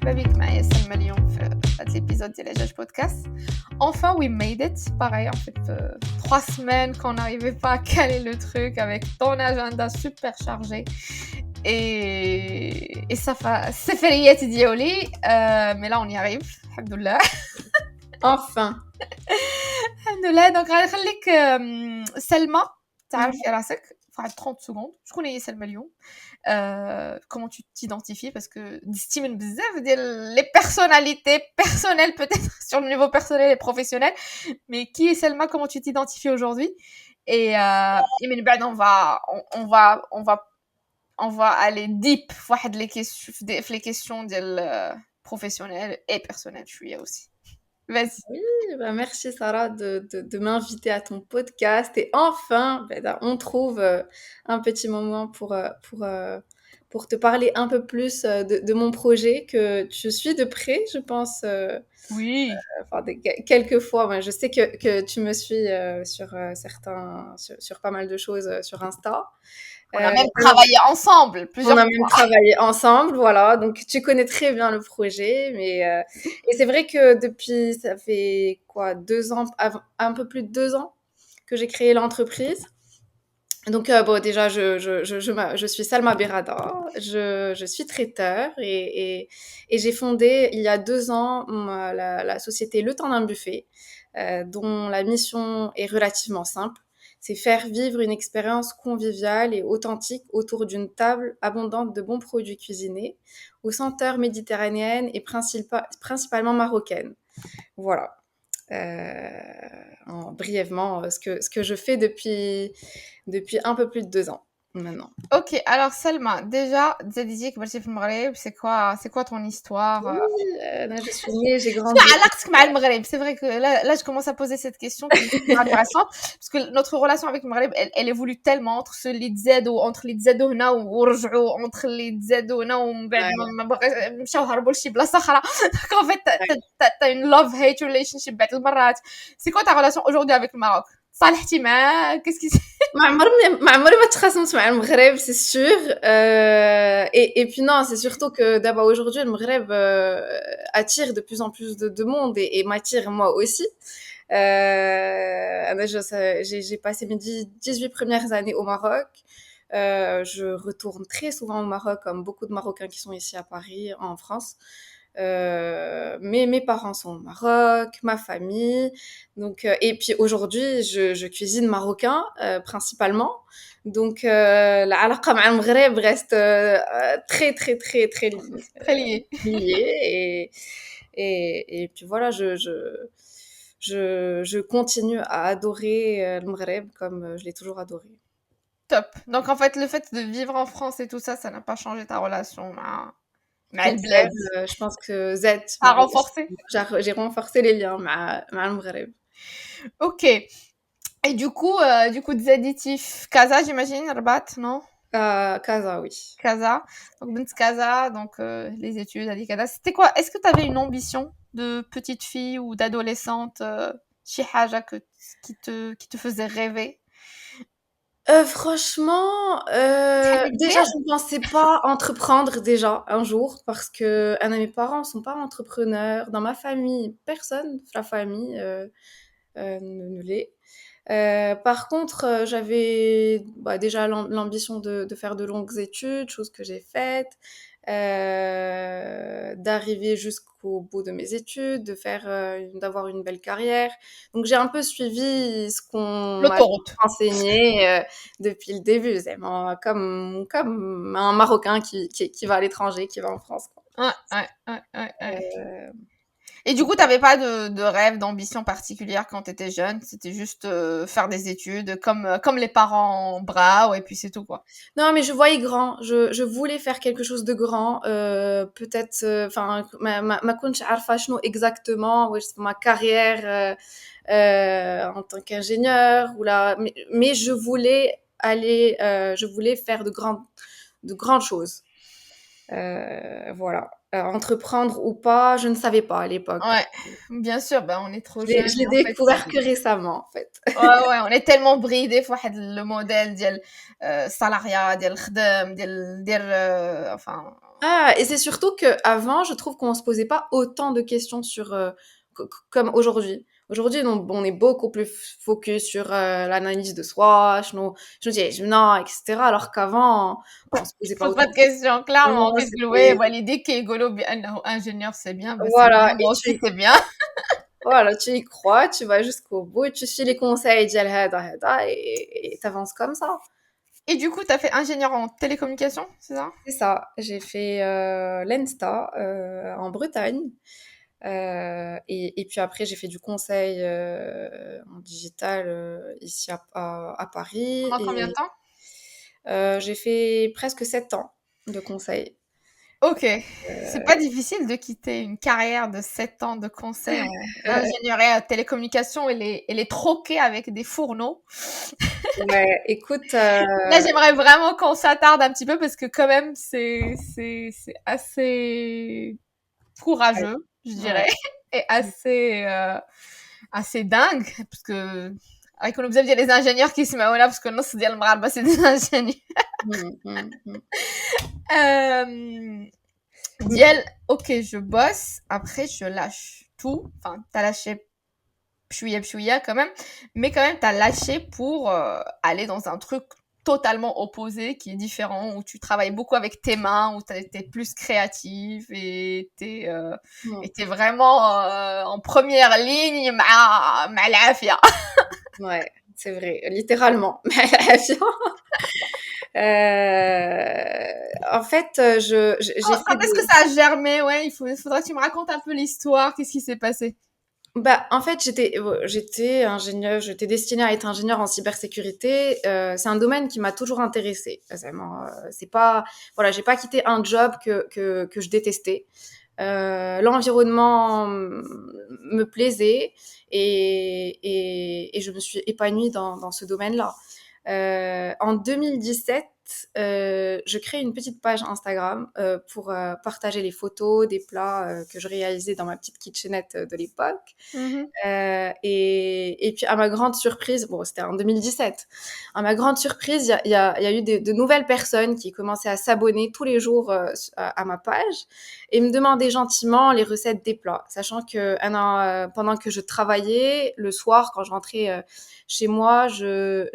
مرحبا بك معايا سلمى اليوم في هذا الابيزود ديال عجاج بودكاست. Enfin we made it. Pareil, en fait, 3 semaines qu'on n'arrivait pas à caler le truc avec ton agenda super chargé. Et ça fait سفريات ديالي. Mais là on y arrive. Alhamdoulilah. Enfin. Alhamdoulilah. Donc غادي نخليك سلمى تعرفي راسك في 30 secondes. شكون هي سلمى اليوم؟ Comment tu t'identifies parce que d'estime bzaf les personnalités personnelles peut-être sur le niveau personnel et professionnel, mais qui est Selma, comment tu t'identifies aujourd'hui? Et من بعد on va aller deep في les questions professionnelles et personnelles شوية aussi. Vas-y. Oui, merci Sarah de m'inviter à ton podcast. Et enfin, on trouve un petit moment pour te parler un peu plus de mon projet que tu suis de près, je pense. Oui. Quelques fois, je sais que tu me suis sur pas mal de choses sur Insta. On a même travaillé ensemble plusieurs fois. On a même travaillé ensemble, voilà. Donc, tu connais très bien le projet. Et c'est vrai que depuis, ça fait quoi, 2 ans, un peu plus de 2 ans que j'ai créé l'entreprise. Donc, bon, déjà, je suis Salma Berada. Je suis traiteur et j'ai fondé il y a 2 ans la société Le Temps d'un Buffet, dont la mission est relativement simple. C'est faire vivre une expérience conviviale et authentique autour d'une table abondante de bons produits cuisinés, aux senteurs méditerranéennes et principalement marocaines. Voilà. Brièvement, ce que je fais depuis un peu plus de 2 ans maintenant. Ok, alors Selma, déjà, Zedidi كبرتي في المغرب, c'est quoi ton histoire? Oui, là, je suis née, j'ai grandi. C'est vrai que là, je commence à poser cette question qui est intéressante, parce que notre relation avec le Maghreb, elle évolue tellement entre les تزادوا, entre les تزادوا هنا ورجعوا, entre les تزادوا هنا ومن بعد مشاو هربوا لشي بلاصة أخرى. Donc en fait, t'as une love-hate relationship بعض المرات. C'est quoi ta relation aujourd'hui avec le Maroc? صالحتي معاه? Qu'est-ce qui ما عمري ما تخاصمت مع المغرب, c'est sûr. Et puis non, c'est surtout que d'abord aujourd'hui, le Maghreb attire de plus en plus de monde et m'attire moi aussi. J'ai passé mes 18 premières années au Maroc. Je retourne très souvent au Maroc, comme beaucoup de Marocains qui sont ici à Paris, en France. Mais mes parents sont au Maroc, ma famille. Donc, et puis aujourd'hui, je cuisine marocain principalement. Donc, l'alaqa مع المغرب reste très très très très liée. Et puis voilà, je continue à adorer le Maghreb comme je l'ai toujours adoré. Top. Donc en fait, le fait de vivre en France et tout ça, ça n'a pas changé ta relation مع البلاد. Je pense que Z a renforcé. J'ai renforcé les liens مع المغرب. Ok. Et du coup, des additifs Casa, j'imagine, Rabat, non? Casa, oui. Casa. Donc, Bint Casa, donc les études, Ali Casa. C'était quoi? Est-ce que tu avais une ambition de petite fille ou d'adolescente, شي حاجة qui te faisait rêver? Franchement, déjà, je ne pensais pas entreprendre déjà un jour parce que mes parents sont pas entrepreneurs. Dans ma famille, personne de la famille ne l'est. Par contre, j'avais déjà l'ambition de faire de longues études, chose que j'ai faite, d'arriver jusqu'au bout de mes études, d'avoir une belle carrière. Donc j'ai un peu suivi ce qu'on m'a enseigné depuis le début, comme un Marocain qui va à l'étranger, qui va en France, quoi. Ouais. Et du coup, t'avais pas de rêve, d'ambition particulière quand t'étais jeune? C'était juste faire des études comme les parents bras, et puis c'est tout, quoi. Non, mais je voyais grand. Je voulais faire quelque chose de grand. Peut-être, enfin, ma كنتش عارفة شنو exactement, ma carrière en tant qu'ingénieur mais je voulais faire de grandes choses. Voilà. Entreprendre ou pas, je ne savais pas à l'époque. Ouais, bien sûr, bah, on est trop Je jeunes l'ai et en fait, découvert que récemment, en fait. ouais, on est tellement bridés في واحد le modèle ديال الصالاريا ديال الخدم ديال دير enfin Ah, et c'est surtout qu'avant, je trouve qu'on se posait pas autant de questions sur, comme aujourd'hui. Aujourd'hui, on est beaucoup plus focus sur l'analyse de soi, شنو داير etc. Alors qu'avant, on se posait pas pose pas autant de de questions. questions clairement Non, كتقول وي c'était والديك كيقولوا بأنه ingénieur c'est bien, bah, c'est bien, voilà, et moi aussi c'est bien. voilà, tu y crois, tu vas jusqu'au bout, et tu suis les conseils ديال هذا هذا et t'avances comme ça. Et du coup, tu as fait ingénieur en télécommunication, c'est ça? C'est ça. J'ai fait l'ENSTA en Bretagne. Et puis après, j'ai fait du conseil en digital ici à Paris. Pendant combien de Et temps? j'ai fait presque 7 ans de conseil. OK. C'est pas Euh, difficile de quitter une carrière de 7 ans de conseil en ingénierie à télécommunication et les troquer avec des fourneaux. ouais, écoute, Là, j'aimerais vraiment qu'on s'attarde un petit peu parce que quand même, c'est assez ouais, courageux, je dirais, ouais. et assez dingue parce que avec nous il y a les ingénieurs qui se mettent là parce que nous c'est c'est des ingénieurs. Mm, mm, mm. Euh, Diel, ok, je bosse, après je lâche tout. Enfin, t'as lâché pchouïa quand même, mais quand même t'as lâché pour aller dans un truc totalement opposé, qui est différent, où tu travailles beaucoup avec tes mains, où t'es plus créative et Mm. t'es vraiment en première ligne مع العافية. Ouais, c'est vrai, littéralement. En fait, j'ai fait Quand est-ce que des... ça a germé? Ouais, il faudra que tu me racontes un peu l'histoire, qu'est-ce qui s'est passé? Bah, en fait, j'étais ingénieure, j'étais destinée à être ingénieure en cybersécurité. C'est un domaine qui m'a toujours intéressée. Vraiment, c'est pas, voilà, j'ai pas quitté un job que je détestais. L'environnement me plaisait et je me suis épanouie dans ce domaine-là. En 2017, je crée une petite page Instagram pour partager les photos des plats que je réalisais dans ma petite kitchenette de l'époque. Mhm. Et puis à ma grande surprise, bon, c'était en 2017. À ma grande surprise, il y a eu de nouvelles personnes qui commençaient à s'abonner tous les jours à ma page et me demandaient gentiment les recettes des plats, sachant que pendant que je travaillais le soir, quand je rentrais chez moi, je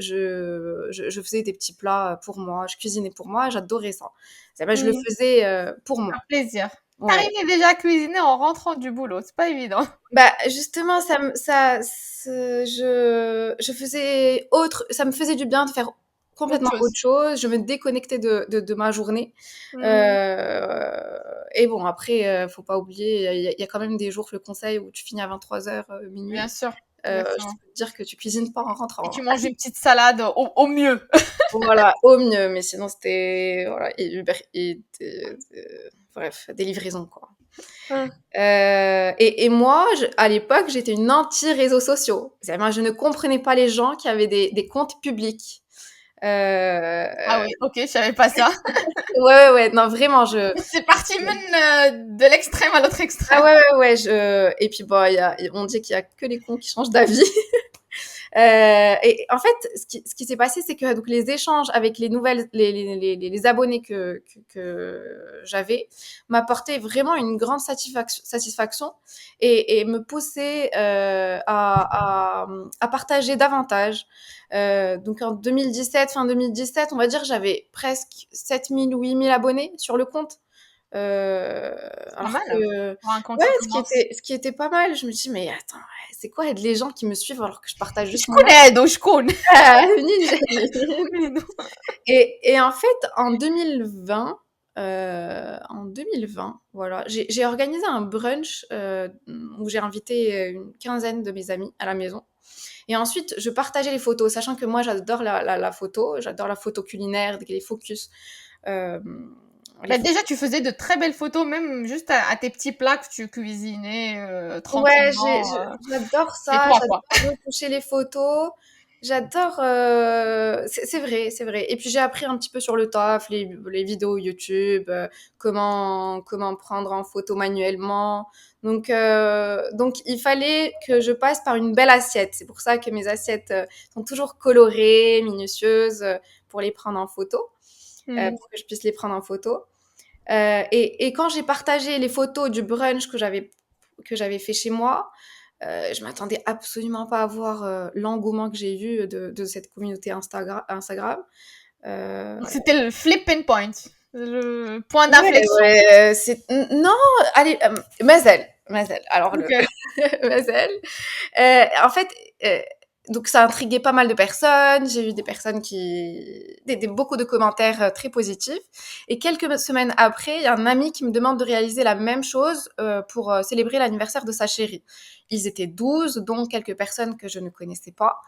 faisais des petits plats pour moi, je cuisinais pour moi, j'adorais ça. Je le Mhm. faisais pour Un moi. plaisir. Ouais. T'arrivais déjà à cuisiner en rentrant du boulot, c'est pas évident. Bah, justement, je faisais ça me faisait du bien de faire Autre complètement autre chose. chose. Je me déconnectais de ma journée. Mhm. Euh, et bon, après, faut pas oublier, il y a quand même des jours, le conseil, où tu finis à 23h, minuit. Bien sûr, Je exactement. peux te dire que tu cuisines pas en Et rentrant, tu hein. manges une petite salade au mieux. Voilà, au mieux. Mais sinon, c'était, voilà, et Uber Eats, bref, des livraisons, quoi. Hein. Et moi, à l'époque, j'étais une anti-réseaux sociaux. C'est-à-dire, moi, je ne comprenais pas les gens qui avaient des comptes publics. Euh, Ah oui, ok, je savais pas ça. ouais, ouais, ouais, non, vraiment, C'est parti même de l'extrême à l'autre ah extrême. ouais, ouais, ouais, et puis, bon, on dit qu'il y a que les cons qui changent d'avis. Et en fait, ce qui s'est passé, c'est que donc les échanges avec les abonnés que j'avais m'apportaient vraiment une grande satisfaction et me poussaient à partager davantage. Donc en 2017, fin 2017, on va dire, j'avais presque 7000 ou 8000 abonnés sur le compte. Euh, C'est pas alors mal, hein, que, pour un compte ouais, qui ce qui commence. était, ce qui était pas mal, je me dis, mais attends, ouais, c'est quoi les gens qui me suivent alors que je partage juste mon âge? شكون هادو شكون؟ Ninja. شكون هادو؟ Et en fait, en 2020, voilà, j'ai organisé un brunch où j'ai invité une quinzaine de mes amis à la maison. Et ensuite, je partageais les photos, sachant que moi, j'adore la photo, j'adore la photo culinaire, les focus. Euh, les Bah, photos. déjà, tu faisais de très belles photos, même juste à tes petits plats que tu cuisinais Ouais, tranquillement j'adore chez ça, toi, quoi. j'adore retoucher les photos. J'adore, c'est vrai, c'est vrai. Et puis j'ai appris un petit peu sur le taf, les vidéos YouTube, comment prendre en photo manuellement. Donc il fallait que je passe par une belle assiette. C'est pour ça que mes assiettes sont toujours colorées, minutieuses, pour les prendre en photo, pour que je puisse les prendre en photo. Et quand j'ai partagé les photos du brunch que j'avais fait chez moi, je m'attendais absolument pas à voir l'engouement que j'ai eu de cette communauté Instagram. C'était le flipping point, le point Ouais, d'inflexion. ouais, non, allez, Mazel. Alors Ok. Mazel. En fait, euh, donc ça a intrigué pas mal de personnes. J'ai eu des personnes beaucoup de commentaires très positifs. Et quelques semaines après, il y a un ami qui me demande de réaliser la même chose pour célébrer l'anniversaire de sa chérie. Ils étaient 12, dont quelques personnes que je ne connaissais pas.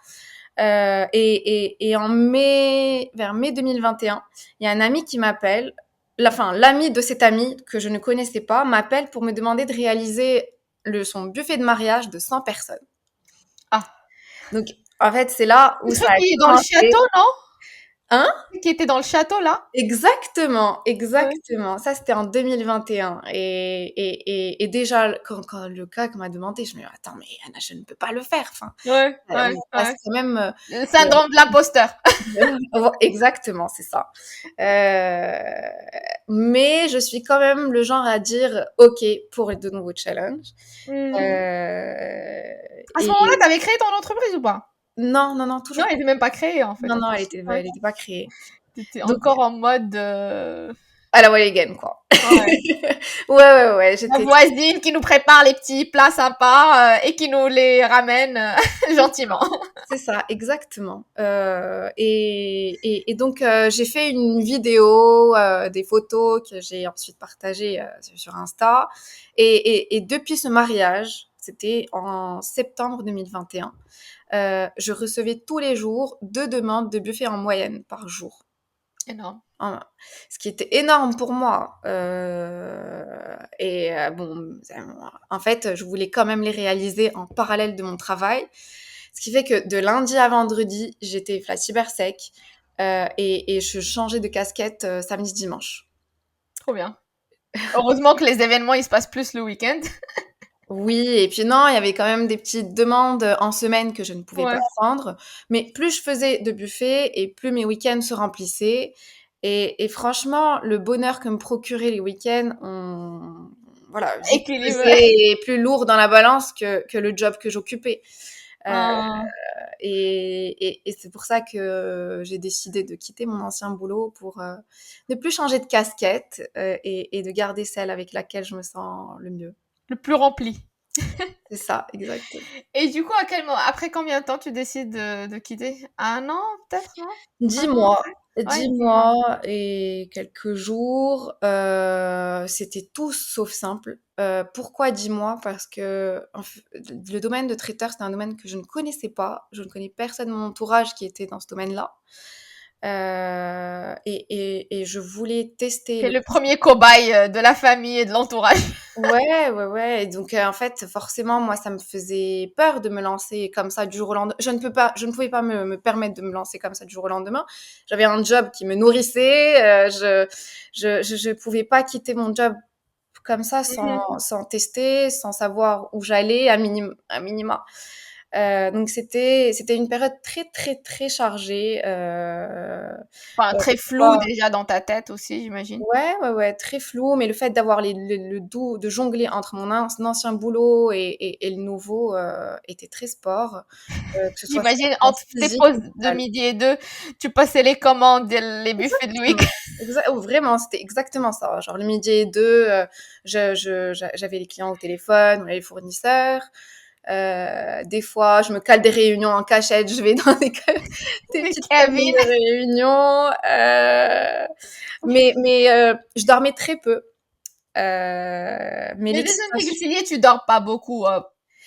Et vers mai 2021, il y a un ami qui m'appelle. L'ami de cet ami que je ne connaissais pas m'appelle pour me demander de réaliser son buffet de mariage de 100 personnes. Ah. Donc, en fait, c'est là où Le ça truc a qui est dans le commencé. château, non? Hein? Qui était dans le château, là? Exactement, Ouais. exactement. Ça, c'était en 2021. Et déjà, quand le gars m'a demandé, je me dis, attends, mais Anna, je ne peux pas le faire. Enfin, Ouais, on ouais, passe ouais. quand même. Le syndrome de l'imposteur. Exactement, c'est ça. Mais je suis quand même le genre à dire OK pour de nouveaux challenges. À ce moment-là, Et t'avais créé ton entreprise ou pas? non, non, non, Non, toujours elle pas. était même pas créée, en fait. Non, non, Ouais. elle était pas créée. T'étais Donc, encore en mode, à la Walligan, quoi. ouais. Ouais, La j'étais. voisine qui nous prépare les petits plats sympas et qui nous les ramène gentiment. C'est ça, exactement. Et donc, j'ai fait une vidéo, des photos que j'ai ensuite partagées sur Insta. Et depuis ce mariage, c'était en septembre 2021, je recevais tous les jours 2 demandes de buffet en moyenne par jour. Énorme. Hein, ce qui était énorme pour moi. Bon, en fait, je voulais quand même les réaliser en parallèle de mon travail. Ce qui fait que de lundi à vendredi, j'étais la cyber sec et je changeais de casquette samedi, dimanche. Trop bien. Heureusement que les événements, ils se passent plus le week-end. Oui, et puis non, il y avait quand même des petites demandes en semaine que je ne pouvais pas Ouais. prendre. Mais plus je faisais de buffet et plus mes week-ends se remplissaient. Et franchement, le bonheur que me procuraient les week-ends, voilà, vite Équilibré. pesé plus lourd dans la balance que le job que j'occupais. Euh, Ah. et c'est pour ça que j'ai décidé de quitter mon ancien boulot pour ne plus changer de casquette et de garder celle avec laquelle je me sens le mieux. Le plus rempli. C'est ça, exactement. Et du coup, après combien de temps tu décides de quitter? Un an, peut-être, non? Un 10 an mois, après? Ouais, 10 dis-moi. mois et quelques jours, c'était tout sauf simple. Pourquoi 10 mois? Parce que le domaine de traiteur, c'est un domaine que je ne connaissais pas. Je ne connais personne de mon entourage qui était dans ce domaine-là. Et je voulais tester T'es le le plus. premier cobaye de la famille et de l'entourage. Ouais. Et donc, en fait, forcément, moi, ça me faisait peur de me lancer comme ça du jour au lendemain. Je ne pouvais pas me permettre de me lancer comme ça du jour au lendemain. J'avais un job qui me nourrissait. Je pouvais pas quitter mon job comme ça sans tester, sans savoir où j'allais à minima. Donc c'était une période très très très chargée. Enfin, très flou déjà dans ta tête aussi, j'imagine. Ouais, très flou, mais le fait d'avoir de jongler entre ancien boulot et le nouveau était très sport, que ce soit sur J'imagine, le plan entre tes physique pauses ou de mental. midi et deux, tu passais les commandes, les buffets de week. Exactement, vraiment, c'était exactement ça. Genre le midi et deux, j'avais les clients au téléphone, ou les fournisseurs. Des fois, je me cale des réunions en cachette, je vais dans des Mais petites cabines Kevin, de réunion. Mais je dormais très peu. Mais les l'excitation, désintoxiqués, tu dors pas beaucoup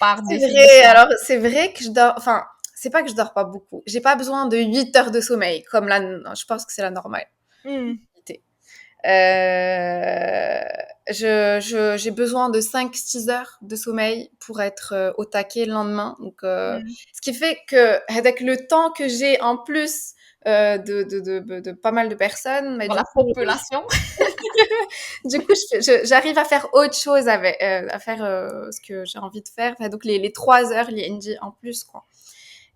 par c'est vrai. définition. Alors, c'est vrai que je dors, enfin, c'est pas que je dors pas beaucoup. J'ai pas besoin de 8 heures de sommeil, je pense que c'est la normale. Hmm. Euh, j'ai besoin de 5-6 heures de sommeil pour être au taquet le lendemain. Donc, Mm. ce qui fait que avec le temps que j'ai en plus de pas mal de personnes, mais Dans la population. du coup, j'arrive à faire autre chose avec, à faire ce que j'ai envie de faire. Enfin, donc les 3 heures l'IND en plus, quoi.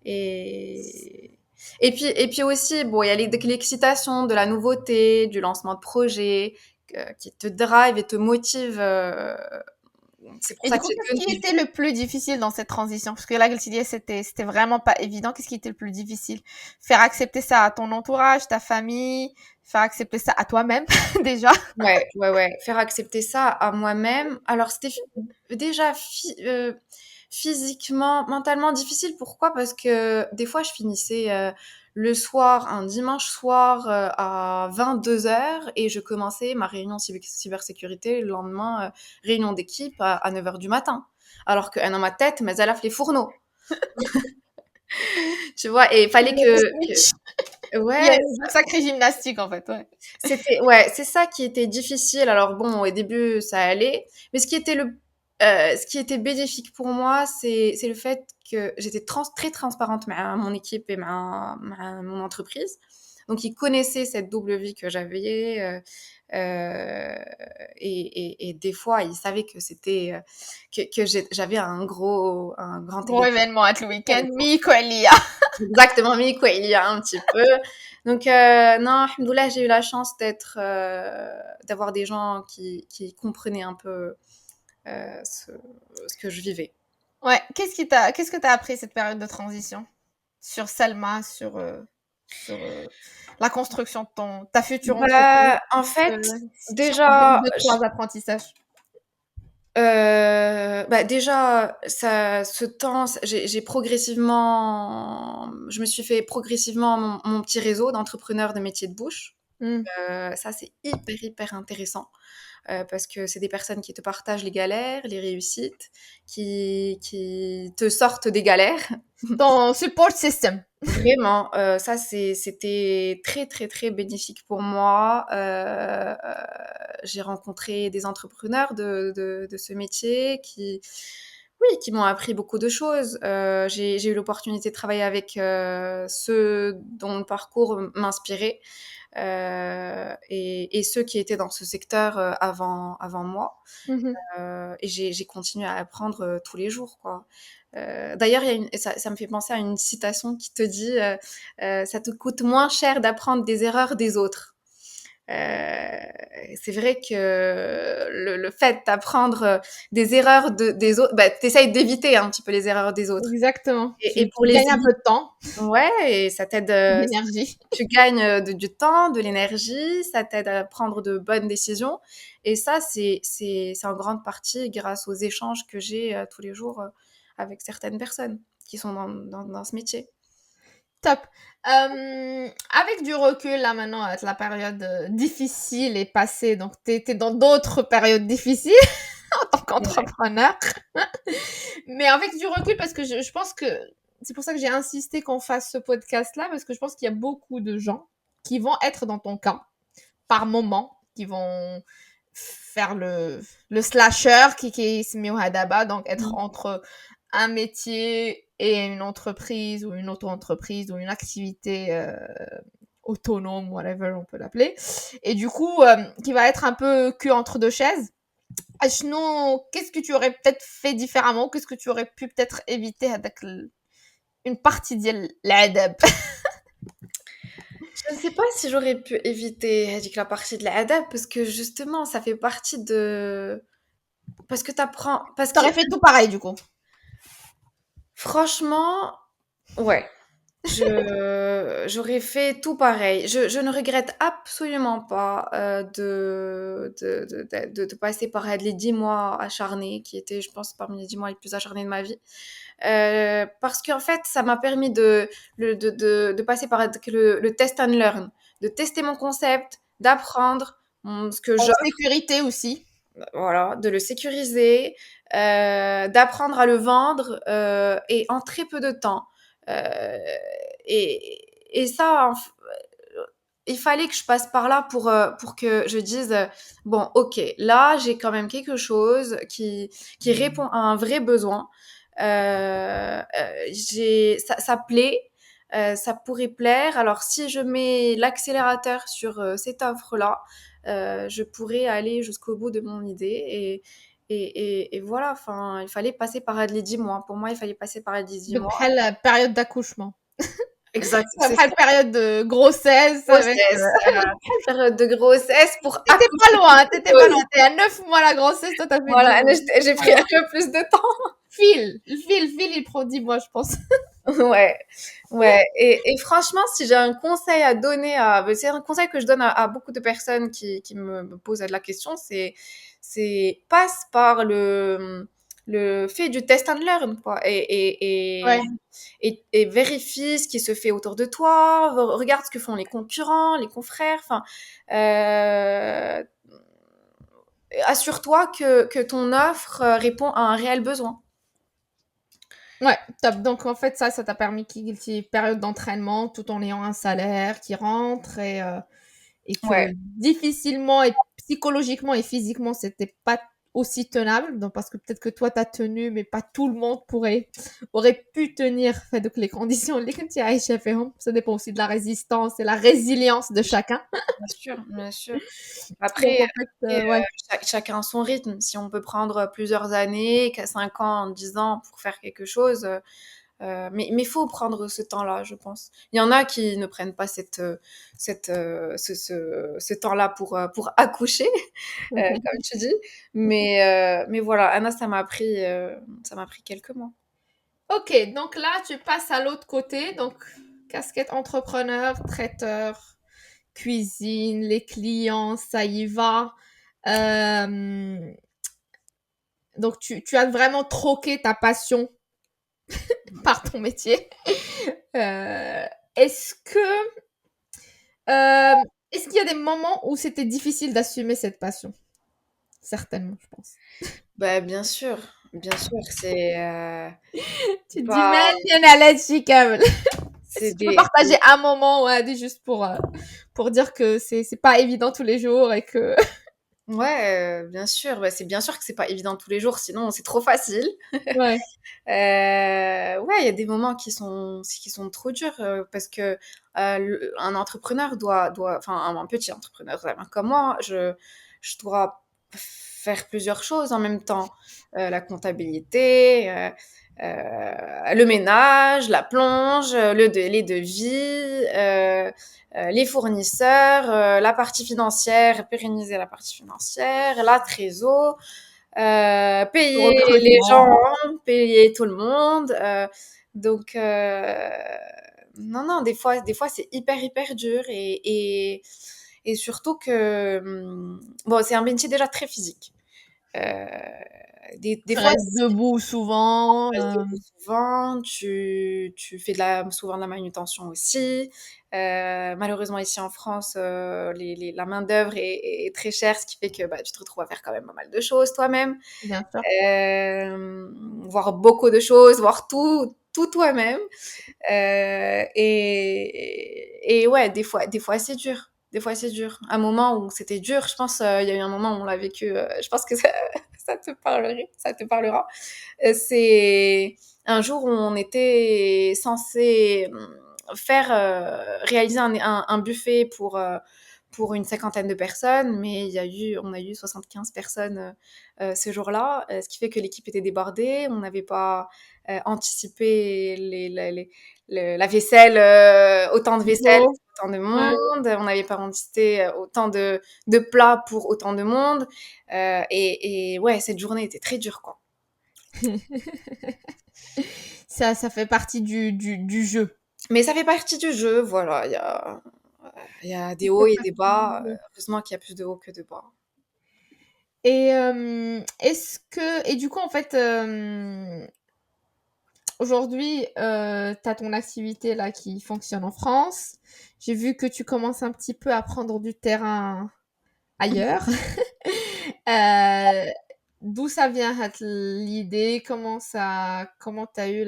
Et et puis aussi, bon, il y a l'excitation de la nouveauté, du lancement de projet qui te drive et te motive. C'est pour Et ça du que coup, j'ai qu'est-ce qui tenu. était le plus difficile dans cette transition? Parce que là, Gultidier, c'était vraiment pas évident. Qu'est-ce qui était le plus difficile? Faire accepter ça à ton entourage, ta famille, faire accepter ça à toi-même, déjà. Ouais, ouais, ouais. Faire accepter ça à moi-même. Alors, c'était déjà physiquement, mentalement difficile. Pourquoi? Parce que des fois, je finissais le soir, un dimanche soir à 22 heures et je commençais ma réunion cybersécurité le lendemain, réunion d'équipe à 9 heures du matin. Alors que dans ma tête, mais elle a fait les fourneaux. Tu vois, et il fallait Switch. Il y a ouais, une sacrée gymnastique, en fait, ouais. ouais, c'est ça qui était difficile. Alors bon, au début, ça allait, mais ce qui était bénéfique pour moi, c'est le fait que j'étais très transparente avec mon équipe et avec mon entreprise. Donc ils connaissaient cette double vie que j'avais, et des fois ils savaient que c'était que j'avais un grand Gros téléphone. événement à le week-end. Miko Elia. Exactement, mais quoi, il y a un petit peu. Donc, non, alhamdoulilah, j'ai eu la chance d'avoir des gens qui comprenaient un peu ce que je vivais. Ouais. Qu'est-ce que t'as appris cette période de transition? Sur Salma, sur la construction de ta future entreprise? Bah, en fait, Si on peut donner déjà, deux, trois apprentissages. bah déjà, ce temps, j'ai progressivement, je me suis fait progressivement mon petit réseau d'entrepreneurs de métiers de bouche. Hmm. Ça, c'est hyper, hyper intéressant. Parce que c'est des personnes qui te partagent les galères, les réussites, qui te sortent des galères. Ton support system. Vraiment, ça c'était très, très, très bénéfique pour moi. J'ai rencontré des entrepreneurs de ce métier oui, qui m'ont appris beaucoup de choses. J'ai eu l'opportunité de travailler avec ceux dont le parcours m'inspirait. Et ceux qui étaient dans ce secteur avant moi. Mhm. Et j'ai continué à apprendre tous les jours, quoi. D'ailleurs, ça me fait penser à une citation qui te dit ça te coûte moins cher d'apprendre des erreurs des autres. C'est vrai que le fait d'apprendre des erreurs des autres, bah, t'essayes d'éviter un petit peu les erreurs des autres. Exactement. Et Tu pour les gagnes un éviter, peu de temps, ouais, et ça t'aide, d'énergie. tu gagnes du temps, de l'énergie, ça t'aide à prendre de bonnes décisions. Et ça, c'est en grande partie grâce aux échanges que j'ai tous les jours avec certaines personnes qui sont dans ce métier. Top. Avec du recul, là maintenant, avec la période difficile est passée, donc t'es dans d'autres périodes difficiles en tant Ouais. qu'entrepreneur. Mais avec du recul, parce que je pense que c'est pour ça que j'ai insisté qu'on fasse ce podcast-là, parce que je pense qu'il y a beaucoup de gens qui vont être dans ton cas par moment, qui vont faire le slasher qui se met au hadaba, donc être Mm. entre un métier et une entreprise ou une auto-entreprise ou une activité autonome, whatever on peut l'appeler. Et du coup, qui va être un peu cul entre deux chaises. Sinon, qu'est-ce que tu aurais peut-être fait différemment? Qu'est-ce que tu aurais pu peut-être éviter avec une partie de l'adab? Je ne sais pas si j'aurais pu éviter la partie de l'adab parce que justement, ça fait partie de... Parce que t'apprends... Parce que T'aurais fait tout pareil, du coup. franchement, ouais. J'aurais fait tout pareil. Je ne regrette absolument pas de passer par les 10 mois acharnés, qui étaient, je pense, parmi les 10 mois les plus acharnés de ma vie. Parce qu'en fait, ça m'a permis de passer par le test and learn, de tester mon concept, d'apprendre ce que En j'offre, sécurité aussi. voilà, de le sécuriser, d'apprendre à le vendre et en très peu de temps. Euh, et ça, il fallait que je passe par là pour que je dise, bon, ok, là, j'ai quand même quelque chose qui répond à un vrai besoin. Ça plaît, ça pourrait plaire. Alors, si je mets l'accélérateur sur cette offre-là, je pourrais aller jusqu'au bout de mon idée. Et voilà, enfin, il fallait passer par les 10 mois. Pour moi, il fallait passer par les 18 mois. Après la période d'accouchement. Exact, c'est Après ça. la période de grossesse avec, Grossesse, période de grossesse pour tu pas loin, tu pas accoucher. loin. Tu à 9 mois la grossesse, toi, tu fait 10 Voilà, mois. j'ai pris un peu plus de temps. File, il prend 10 mois, je pense. Ouais, ouais. Et franchement, si j'ai un conseil à donner c'est un conseil que je donne à beaucoup de personnes qui me posent la question, c'est passe par le fait du test and learn, quoi. Ouais. Et vérifie ce qui se fait autour de toi, regarde ce que font les concurrents, les confrères, enfin, euh, assure-toi que ton offre répond à un réel besoin. Ouais, top. Donc, en fait, ça t'a permis qu'il y ait une période d'entraînement tout en ayant un salaire qui rentre et Ouais. que difficilement et psychologiquement et physiquement, c'était pas aussi tenable. Donc, parce que peut-être que toi, t'as tenu, mais pas tout le monde aurait pu tenir. Fait, donc, les conditions, les ça dépend aussi de la résistance et la résilience de chacun. Bien sûr, bien sûr. Donc, Après, en fait, ouais. chacun son rythme. Si on peut prendre plusieurs années, qu'à 5 ans, 10 ans pour faire quelque chose, mais faut prendre ce temps-là, je pense. Il y en a qui ne prennent pas ce temps-là pour accoucher, comme tu dis. Mais voilà, Anna, ça m'a pris quelques mois. Ok, donc là, tu passes à l'autre côté. Donc, casquette entrepreneur, traiteur, cuisine, les clients, ça y va. Euh, donc, tu as vraiment troqué ta passion par ton métier. Euh, est-ce que, est-ce qu'il y a des moments où c'était difficile d'assumer cette passion? Certainement, je pense. Bah, bien sûr, Tu c'est te dis, mais pas, il y en a là, Chica. c'est Si tu peux des, partager un moment, ouais, juste pour dire que c'est pas évident tous les jours et que, Ouais, bien sûr. Bah, c'est bien sûr que c'est pas évident tous les jours, sinon c'est trop facile. ouais, Ouais, il y a des moments qui sont trop durs parce que un entrepreneur enfin un petit entrepreneur comme moi, je dois faire plusieurs choses en même temps. La comptabilité, le ménage, la plonge, les devis, les fournisseurs, la partie financière, pérenniser la partie financière, la trésor, le payer les gens, recrutement. payer tout le monde. Donc, non, non, des fois, c'est hyper dur et surtout que, bon, c'est un métier déjà très physique. Euh, des Tu fois, restes debout souvent. restes debout souvent, tu fais souvent de la manutention aussi. Malheureusement, ici en France, la main-d'œuvre est très chère, ce qui fait que bah, tu te retrouves à faire quand même pas mal de choses toi-même, Bien sûr. voir beaucoup de choses, voir tout toi-même. Et ouais, des fois c'est dur. Des fois c'est dur. Un moment où c'était dur, je pense, il y a eu un moment où on l'a vécu, je pense que ça te parlerait, ça te parlera. C'est un jour où on était censé faire réaliser un buffet pour une cinquantaine de personnes, mais on a eu 75 personnes ce jour-là, ce qui fait que l'équipe était débordée, on n'avait pas anticipé la vaisselle, autant de vaisselle, Beau. autant de Ouais. monde, on n'avait pas anticipé autant de plats pour autant de monde, et ouais, cette journée était très dure, quoi. Ça fait partie du jeu. Mais ça fait partie du jeu, voilà. Il y a des Ça hauts fait et des partie du bas. jeu. Heureusement qu'il y a plus de hauts que de bas. Et est-ce que et du coup en fait aujourd'hui tu as ton activité là qui fonctionne en France. J'ai vu que tu commences un petit peu à prendre du terrain ailleurs. Euh, d'où ça vient l'idée? Comment t'as eu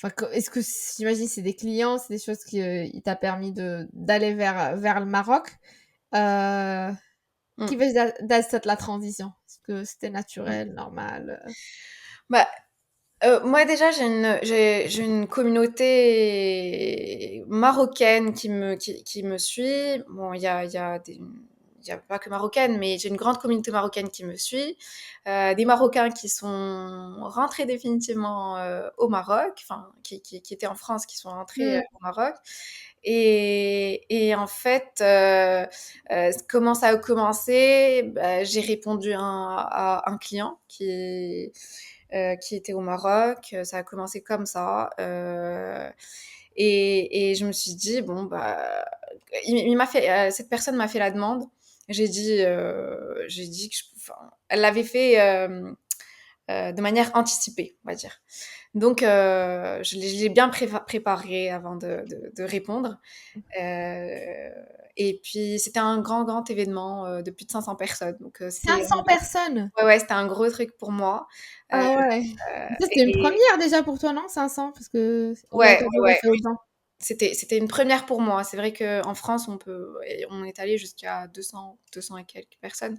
Enfin, est-ce que j'imagine c'est des clients, c'est des choses qui il t'a permis d'aller vers le Maroc. Euh, Mm. كيفاش دازت la transition? Est-ce que c'était naturel, normal? Bah, moi déjà j'ai une communauté marocaine qui me suit. Bon, il y a pas que marocaine, mais j'ai une grande communauté marocaine qui me suit. Des Marocains qui sont rentrés définitivement au Maroc, enfin qui étaient en France, qui sont rentrés Mmh. au Maroc. Et en fait, comment ça a commencé? Bah, j'ai répondu à un client qui était au Maroc. Ça a commencé comme ça. Et je me suis dit, bon, bah, il m'a fait, cette personne m'a fait la demande. J'ai dit que enfin, elle l'avait fait de manière anticipée, on va dire. Donc, je l'ai bien préparé avant de répondre. Euh, et puis, c'était un grand événement de plus de 500 personnes. Donc, c'était 500 personnes? ouais, c'était un gros truc pour moi. Euh, Ah ouais. Ça, c'était une et première déjà pour toi, non? 500? Parce que ou ouais, t'as ouais, déjà ouais, fait oui. autant? C'était une première pour moi. C'est vrai qu'en France, on est allé jusqu'à 200 et quelques personnes.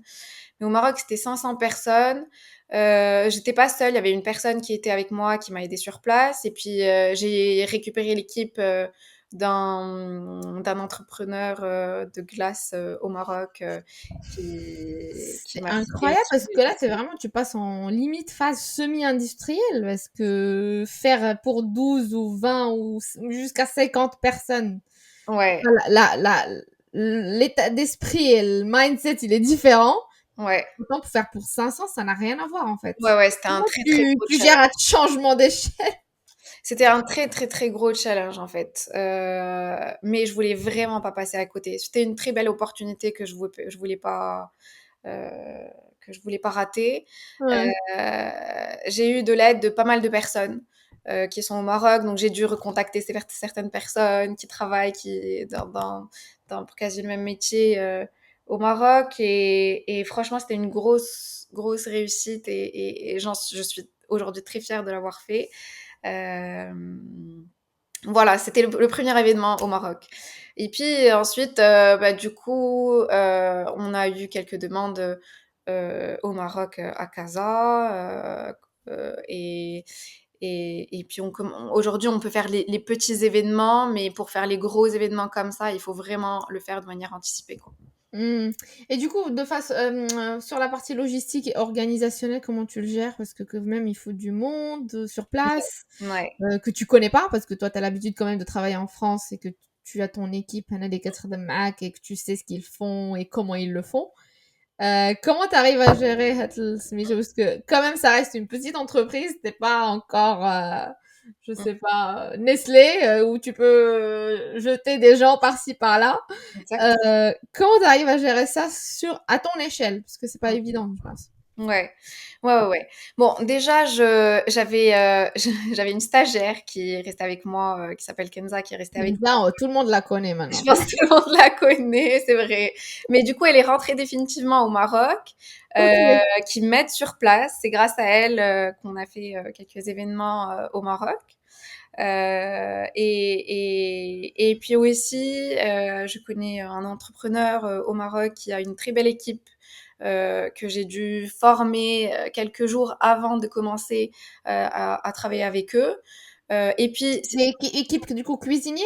Mais au Maroc, c'était 500 personnes. J'étais pas seule. Il y avait une personne qui était avec moi, qui m'a aidée sur place. Et puis, j'ai récupéré l'équipe d'un entrepreneur de glace au Maroc qui C'est m'a filé incroyable aussi parce les que là, c'est conseils. vraiment, tu passes en limite phase semi-industrielle parce que faire pour 12 ou 20 ou jusqu'à 50 personnes, Ouais, l'état d'esprit et le mindset, il est différent. ouais, Autant pour faire pour 500, ça n'a rien à voir en fait. ouais, ouais, c'était un Comment très gros tu challenge. gères un changement d'échelle? C'était un très gros challenge en fait. Mais je voulais vraiment pas passer à côté. C'était une très belle opportunité je voulais pas que je voulais pas rater. Ouais. J'ai eu de l'aide de pas mal de personnes qui sont au Maroc, donc j'ai dû recontacter certaines personnes qui travaillent dans quasi le même métier au Maroc et franchement c'était une grosse réussite je suis aujourd'hui très fière de l'avoir fait. Euh, voilà, c'était le premier événement au Maroc. Et puis ensuite, bah, du coup, on a eu quelques demandes au Maroc, à Casa. Et puis aujourd'hui, on peut faire les petits événements, mais pour faire les gros événements comme ça, il faut vraiment le faire de manière anticipée, quoi. Mmh. Et du coup, sur la partie logistique et organisationnelle, comment tu le gères? Parce que quand même, il faut du monde sur place, Ouais. que tu connais pas, parce que toi, tu as l'habitude quand même de travailler en France et que tu as ton équipe, Hana des 4 de Mac, et que tu sais ce qu'ils font et comment ils le font. Comment tu arrives à gérer Hattel Smith? Parce que quand même, ça reste une petite entreprise, t'es pas encore, je Mm, sais pas, Nestlé, où tu peux jeter des gens par-ci par-là. exactement. Comment tu arrives à gérer ça à ton échelle? Parce que c'est pas Mm. évident, je pense. Ouais. Ouais. Bon, déjà, j'avais j'avais une stagiaire qui est restée avec moi, qui s'appelle Kenza, qui est restée avec moi. Bien, tout le monde la connaît Je maintenant. pense que tout le monde la connaît, c'est vrai. Mais du coup, elle est rentrée définitivement au Maroc, Ok. qui m'aide sur place. C'est grâce à elle qu'on a fait quelques événements au Maroc. Et puis aussi, je connais un entrepreneur au Maroc qui a une très belle équipe que j'ai dû former quelques jours avant de commencer à travailler avec eux. Et puis, Des équipes, du coup, cuisiniers?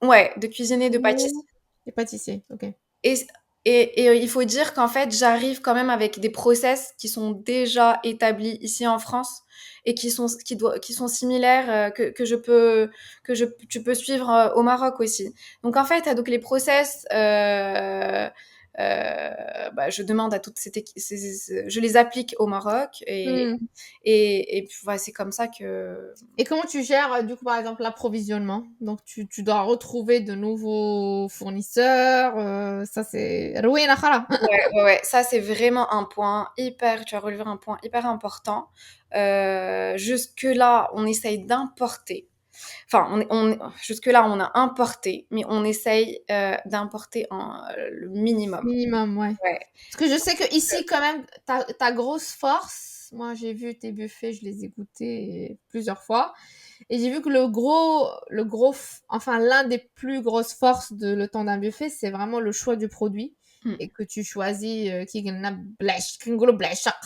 ouais, de cuisiner, de pâtisser. Ou des pâtissiers, ok. Et, il faut dire qu'en fait, j'arrive quand même avec des process qui sont déjà établis ici en France et qui sont similaires tu peux suivre au Maroc aussi. Donc en fait, donc les process, bah, je demande à toutes je les applique au Maroc Hmm. et puis voilà, c'est comme ça que Et comment tu gères, du coup, par exemple, l'approvisionnement? Donc, tu dois retrouver de nouveaux fournisseurs. Ça, c'est... Rouina khala. Ouais, ça c'est vraiment un point hyper, tu as relevé un point hyper important. Jusque-là, on essaye d'importer. Enfin, jusque-là, on a importé, mais on essaye d'importer le minimum. Minimum, ouais. Ouais. Parce que je sais que ici, quand même, ta grosse force, moi, j'ai vu tes buffets, je les ai goûtés plusieurs fois. Et j'ai vu que enfin, l'un des plus grosses forces de le temps d'un buffet, c'est vraiment le choix du produit Mmh. et que tu choisis qui كنقولوا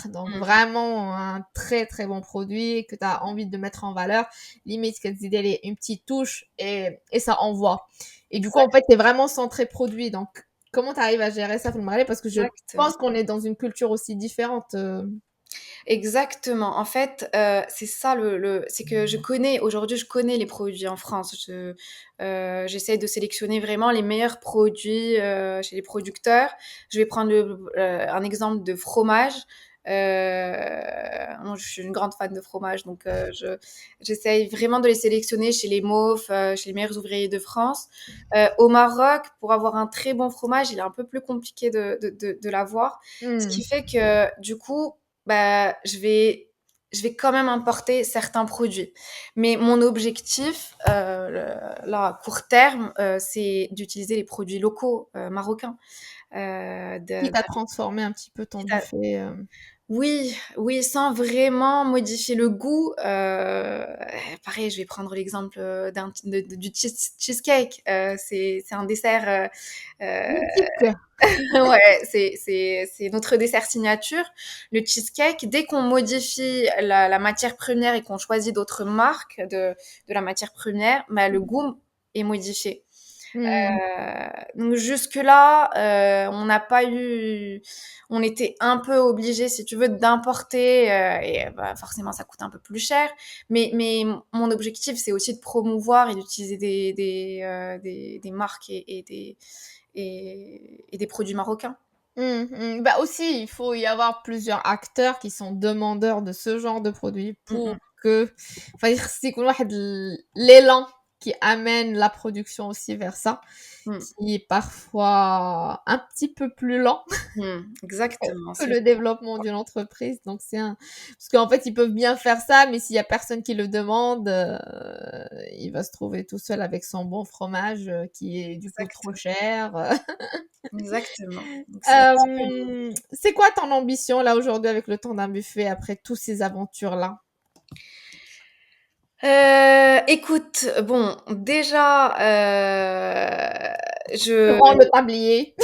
donc Mmh. vraiment un très très bon produit que tu as envie de mettre en valeur, limite que tu donnes une petite touche et ça envoie. Et du coup, en fait, tu es vraiment centré produit. Donc, comment tu arrives à gérer ça, Maghreb? Parce que je Exactement. pense qu'on est dans une culture aussi différente. Exactement. En fait, c'est ça c'est que aujourd'hui, je connais les produits en France. J'essaie de sélectionner vraiment les meilleurs produits, chez les producteurs. Je vais prendre un exemple de fromage. Moi, je suis une grande fan de fromage, donc j'essaye vraiment de les sélectionner chez les MOF, chez les meilleurs ouvriers de France. Au Maroc, pour avoir un très bon fromage, il est un peu plus compliqué de l'avoir. Ce Hmm. qui fait que, du coup, bah, je vais quand même importer certains produits. Mais mon objectif, là, à court terme, c'est d'utiliser les produits locaux marocains. Quitte à transformer un petit peu ton buffet. Oui, oui, sans vraiment modifier le goût. Pareil, je vais prendre l'exemple du cheesecake. C'est un dessert. Mythique. Ouais, c'est notre dessert signature. Le cheesecake, dès qu'on modifie la matière première et qu'on choisit d'autres marques de la matière première, bah, le goût est modifié. Hmm. Donc jusque-là, on était un peu obligé, si tu veux, d'importer, et bah, forcément ça coûte un peu plus cher. Mais mon objectif, c'est aussi de promouvoir et d'utiliser des marques et des produits marocains. Bah aussi, il faut y avoir plusieurs acteurs qui sont demandeurs de ce genre de produit Mm, pour mm, que, enfin, c'est qu'on ait l'élan qui amène la production aussi vers ça, mm, qui est parfois un petit peu plus lent exactement. que le développement d'une entreprise. Donc parce qu'en fait, ils peuvent bien faire ça, mais s'il y a personne qui le demande, il va se trouver tout seul avec son bon fromage qui est du coup trop Exactement. cher. Exactement. Donc c'est un peu l'idée. C'est quoi ton ambition là aujourd'hui avec le temps d'un buffet après toutes ces aventures-là? Écoute, bon, déjà, Tu je rends le tablier.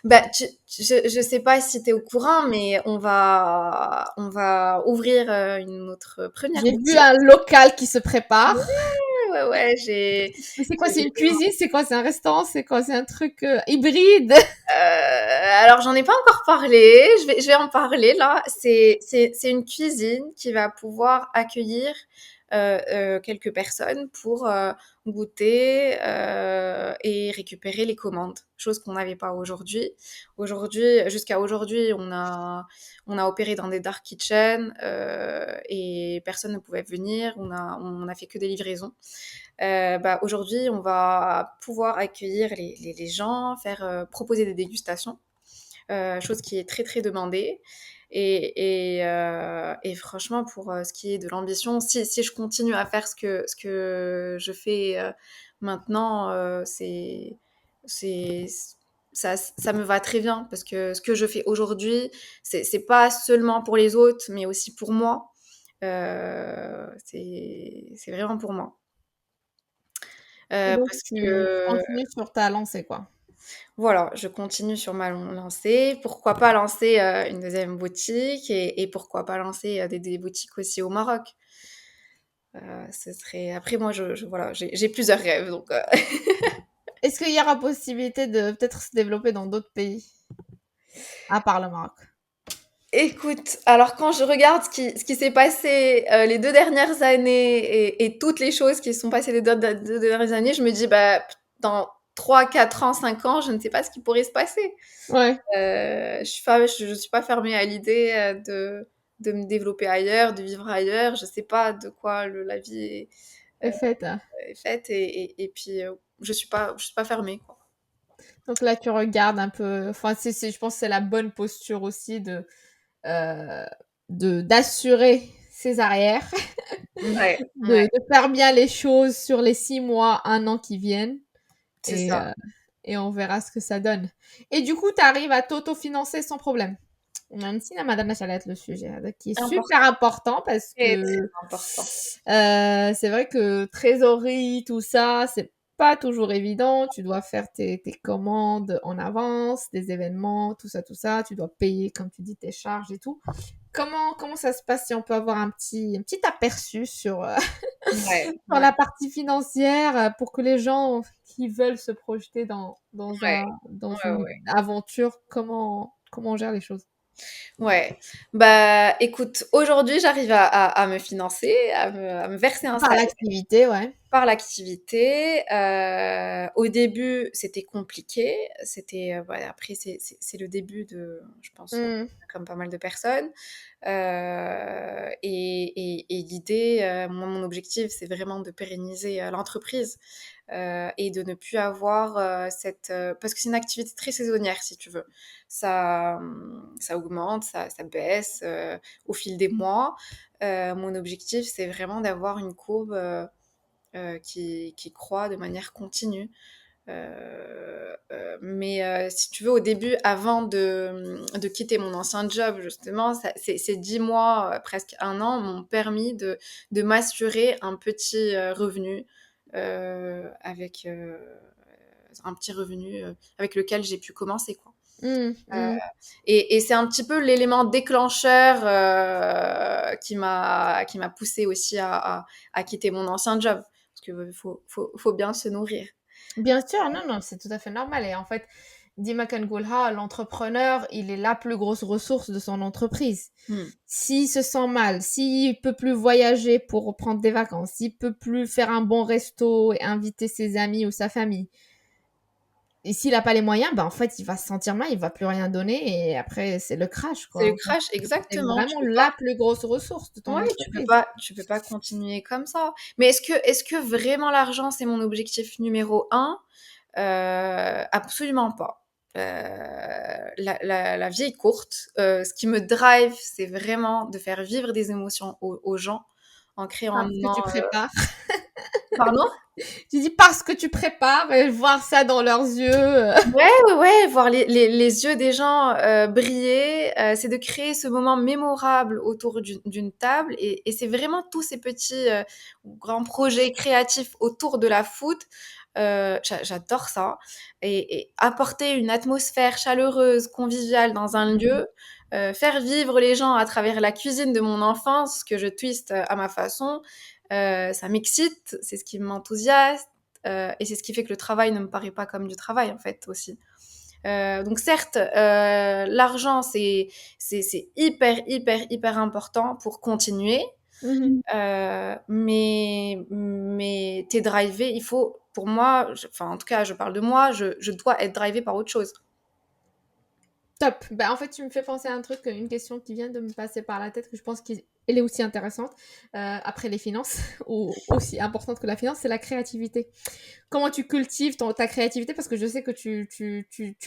bah, je sais pas si tu es au courant, mais on va ouvrir, une autre première J'ai vu boutique. un local qui se prépare. Ouais, ouais, ouais, Mais c'est quoi? C'est j'ai une cuisine? C'est quoi? C'est un restaurant? C'est quoi? C'est un truc hybride? alors j'en ai pas encore parlé, je vais en parler là. C'est une cuisine qui va pouvoir accueillir quelques personnes pour goûter et récupérer les commandes, chose qu'on n'avait pas aujourd'hui. Jusqu'à aujourd'hui, on a opéré dans des dark kitchens et personne ne pouvait venir. On a fait que des livraisons. Bah, aujourd'hui, on va pouvoir accueillir les gens, proposer des dégustations, chose qui est très très demandée. Et franchement, pour ce qui est de l'ambition, si je continue à faire ce que je fais maintenant, c'est, ça me va très bien parce que ce que je fais aujourd'hui, c'est pas seulement pour les autres, mais aussi pour moi. C'est vraiment pour moi. Et donc, Parce tu que continues sur ta lancée, quoi. voilà, je continue sur ma lancée. Pourquoi pas lancer une deuxième boutique et pourquoi pas lancer des boutiques aussi au Maroc. Ce serait. Après, moi, voilà, j'ai plusieurs rêves. Donc, Est-ce qu'il y aura possibilité de peut-être se développer dans d'autres pays, à part le Maroc? écoute, alors quand je regarde ce qui s'est passé les 2 dernières années et toutes les choses qui sont passées les deux dernières années, je me dis, bah, dans 3, 4 ans, 5 ans, je ne sais pas ce qui pourrait se passer. Ouais, Je suis pas fermée à l'idée de me développer ailleurs, de vivre ailleurs. Je sais pas de quoi la vie c'est euh, fait, hein. est faite et puis je suis pas fermée, quoi. Donc là, tu regardes un peu. Enfin, je pense que c'est la bonne posture aussi euh, d'assurer ses arrières, Ouais, ouais, de faire bien les choses sur les 6 mois, un an qui viennent, c'est et, ça. euh, et on verra ce que ça donne. Et du coup, tu arrives à t'autofinancer sans problème. Même si ما درناش على هذا le sujet هذا qui est Important super important parce et très que important. c'est vrai que trésorerie, tout ça, c'est pas toujours évident. Tu dois faire tes commandes en avance, des événements, tout ça. Tu dois payer, comme tu dis, tes charges et tout. Comment ça se passe si on peut avoir un petit aperçu sur, Ouais, sur ouais, la partie financière pour que les gens qui veulent se projeter ouais, dans ouais, une ouais. aventure, comment on gère les choses? Ouais. Bah, écoute, aujourd'hui, j'arrive à me financer, à me verser un Par salaire l'activité, ouais. par l'activité. Au début, c'était compliqué. C'était, ouais, après, c'est le début de, je pense, Mmh. comme pas mal de personnes. Et l'idée, moi, mon objectif, c'est vraiment de pérenniser l'entreprise et de ne plus avoir cette... parce que c'est une activité très saisonnière, si tu veux. Ça augmente, ça baisse au fil des mois. Mon objectif, c'est vraiment d'avoir une courbe qui croît de manière continue. Mais si tu veux, au début, avant de quitter mon ancien job, justement, ces 10 mois, presque un an, m'ont permis de m'assurer un petit revenu avec un petit revenu avec lequel j'ai pu commencer, quoi. Mmh, Euh, mmh. et c'est un petit peu l'élément déclencheur qui m'a poussé aussi à quitter mon ancien job. Parce qu'il faut bien se nourrir. Bien sûr, non, non, c'est tout à fait normal et en fait, Dima Kangolha, l'entrepreneur, il est la plus grosse ressource de son entreprise. Hmm. S'il se sent mal, s'il peut plus voyager pour prendre des vacances, s'il peut plus faire un bon resto et inviter ses amis ou sa famille, et s'il a pas les moyens, bah, en fait, il va se sentir mal, il va plus rien donner et après, c'est le crash, C'est le quoi. Donc, crash, c'est exactement. Tu vraiment peux pas, la plus grosse ressource de ton ouais, entreprise. tu peux pas continuer comme ça. Mais est-ce que vraiment l'argent, c'est mon objectif numéro un? Absolument pas. La vie est courte. Ce qui me drive, c'est vraiment de faire vivre des émotions aux gens en créant un Parce que moment. tu prépares. Pardon? Tu dis parce que tu prépares et voir ça dans leurs yeux. Ouais, ouais, ouais, voir les yeux des gens briller, c'est de créer ce moment mémorable autour d'une table et c'est vraiment tous ces petits grands projets créatifs autour de la food. J'adore ça et apporter une atmosphère chaleureuse, conviviale dans un lieu, faire vivre les gens à travers la cuisine de mon enfance que je twiste à ma façon, ça m'excite, c'est ce qui m'enthousiasme. Et c'est ce qui fait que le travail ne me paraît pas comme du travail, en fait, aussi. Donc certes, l'argent, c'est hyper, hyper, hyper important pour continuer. Mhm. Mais t'es drivé, il faut, pour moi, enfin, en tout cas, je parle de moi, je dois être drivé par autre chose. Top. Bah, en fait, tu me fais penser à un truc, une question qui vient de me passer par la tête, que je pense qu'elle est aussi intéressante, après les finances, ou aussi importante que la finance, c'est la créativité. Comment tu cultives ta créativité? Parce que je sais que tu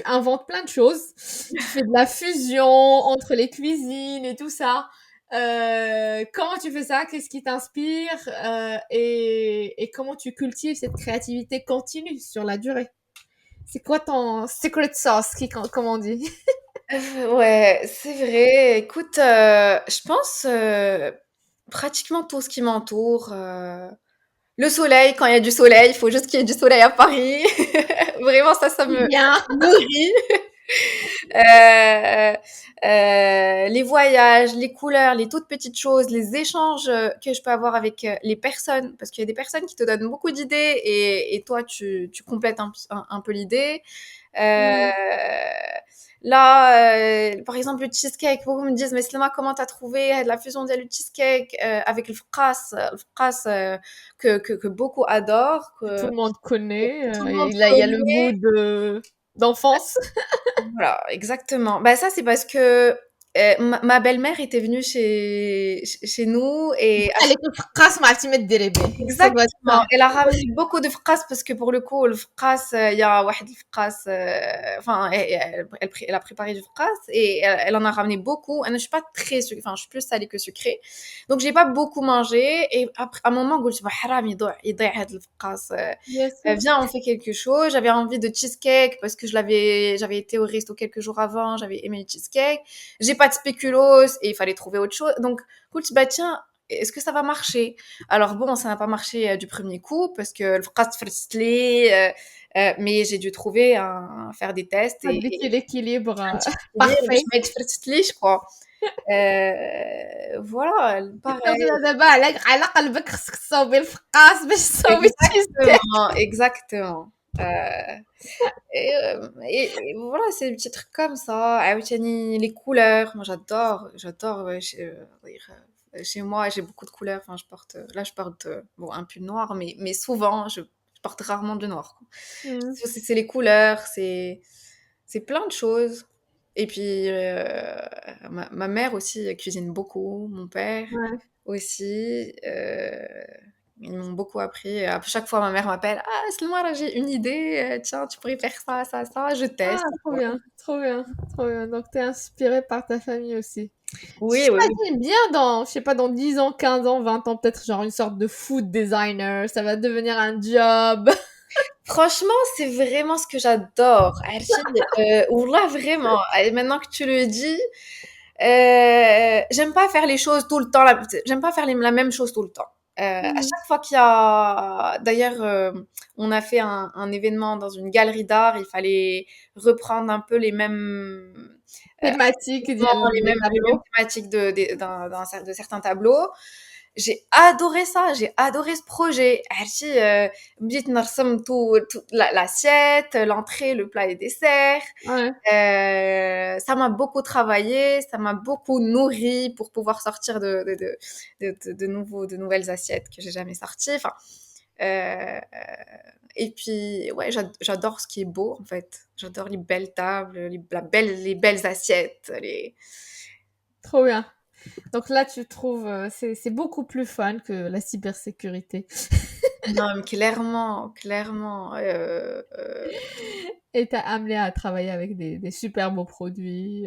inventes plein de choses. Tu fais de la fusion entre les cuisines et tout ça. Comment tu fais ça? Qu'est-ce qui t'inspire? Et comment tu cultives cette créativité continue sur la durée? C'est quoi ton secret sauce, comme on dit? Ouais, c'est vrai. Écoute, je pense pratiquement tout ce qui m'entoure. Le soleil, quand il y a du soleil, il faut juste qu'il y ait du soleil à Paris. Vraiment, ça me Bien. nourrit. Euh, les voyages, les couleurs, les toutes petites choses, les échanges que je peux avoir avec les personnes, parce qu'il y a des personnes qui te donnent beaucoup d'idées et toi, tu complètes un peu l'idée. Mm. Là, par exemple, le cheesecake, beaucoup me disent, mais Slima, comment t'as trouvé la fusion de le cheesecake avec le fras que beaucoup adorent, Que tout que le monde connaît. tout le monde Il y a le connaît. goût d'enfance. Voilà, exactement. Bah ça, c'est parce que ma belle-mère était venue chez nous et à Elle est fracasse مع اعتماد الدريبي. Ça doit être exactement. ça. Elle a ramené beaucoup de fras parce que pour le coup, le fras, il y a واحد الفقاس, enfin, elle a préparé du fras et elle en a ramené beaucoup. Je suis pas très enfin, je suis plus salée que sucrée. Donc, j'ai pas beaucoup mangé et après, à un moment, قلت حرام يضيع هاد الفقاس. Bien sûr. Viens, on fait quelque chose. J'avais envie de cheesecake parce que j'avais été au resto quelques jours avant. J'avais aimé le cheesecake. J'ai pas de spéculoos et il fallait trouver autre chose. Donc, écoute, bah tiens, est-ce que ça va marcher? Alors bon, ça n'a pas marché du premier coup parce que le fqat فرتلي, mais j'ai dû trouver faire des tests تبيتي et l'équilibre un petit équilibre باش parfait. ما يتفرتليش quoi. Voilà, pareil. كتقولي دابا على قلبك خصك تصاوبي الفقاس باش تصاوبي التشيز. Exactement, exactement. Et voilà, c'est des petits trucs comme ça. Ah oui, Tiani, les couleurs, moi j'adore. Ouais, chez moi, j'ai beaucoup de couleurs. Enfin, là, je porte bon, un pull noir, mais souvent, je porte rarement du noir, quoi. Mmh. C'est les couleurs, c'est plein de choses. Et puis, ma mère aussi cuisine beaucoup, mon père Ouais. aussi. Ils m'ont beaucoup appris. À chaque fois, ma mère m'appelle: «Ah, Selma, j'ai une idée, tiens, tu pourrais faire ça, ça, ça». Je Ah, teste. trop bien, trop bien, trop bien. Donc tu es inspirée par ta famille aussi. Oui, oui, oui. J'imagine bien dans, je sais pas, dans 10 ans, 15 ans, 20 ans, peut-être genre une sorte de food designer, ça va devenir un job. Franchement, c'est vraiment ce que j'adore. عرفتي والله vraiment. Et maintenant que tu le dis, j'aime pas faire les choses tout le temps. J'aime pas faire la même chose tout le temps. À Mmh. chaque fois qu'il y a, d'ailleurs, on a fait un événement dans une galerie d'art. Il fallait reprendre un peu Thématique ديال les les mêmes tableaux. thématiques de certains tableaux. J'ai adoré ça, j'ai adoré ce projet. عرفتي بديت نرسم tout l'assiette, l'entrée, le plat et dessert. Ouais. Ça m'a beaucoup travaillé, ça m'a beaucoup nourri pour pouvoir sortir de nouvelles assiettes que j'ai jamais sorties. Enfin, euh, et puis, ouais, j'adore ce qui est beau, en fait. J'adore les belles tables, les belles assiettes, Trop bien. Donc là, tu trouves, c'est beaucoup plus fun que la cybersécurité. Non, mais clairement, clairement. Et t'as amené à travailler avec des super beaux produits,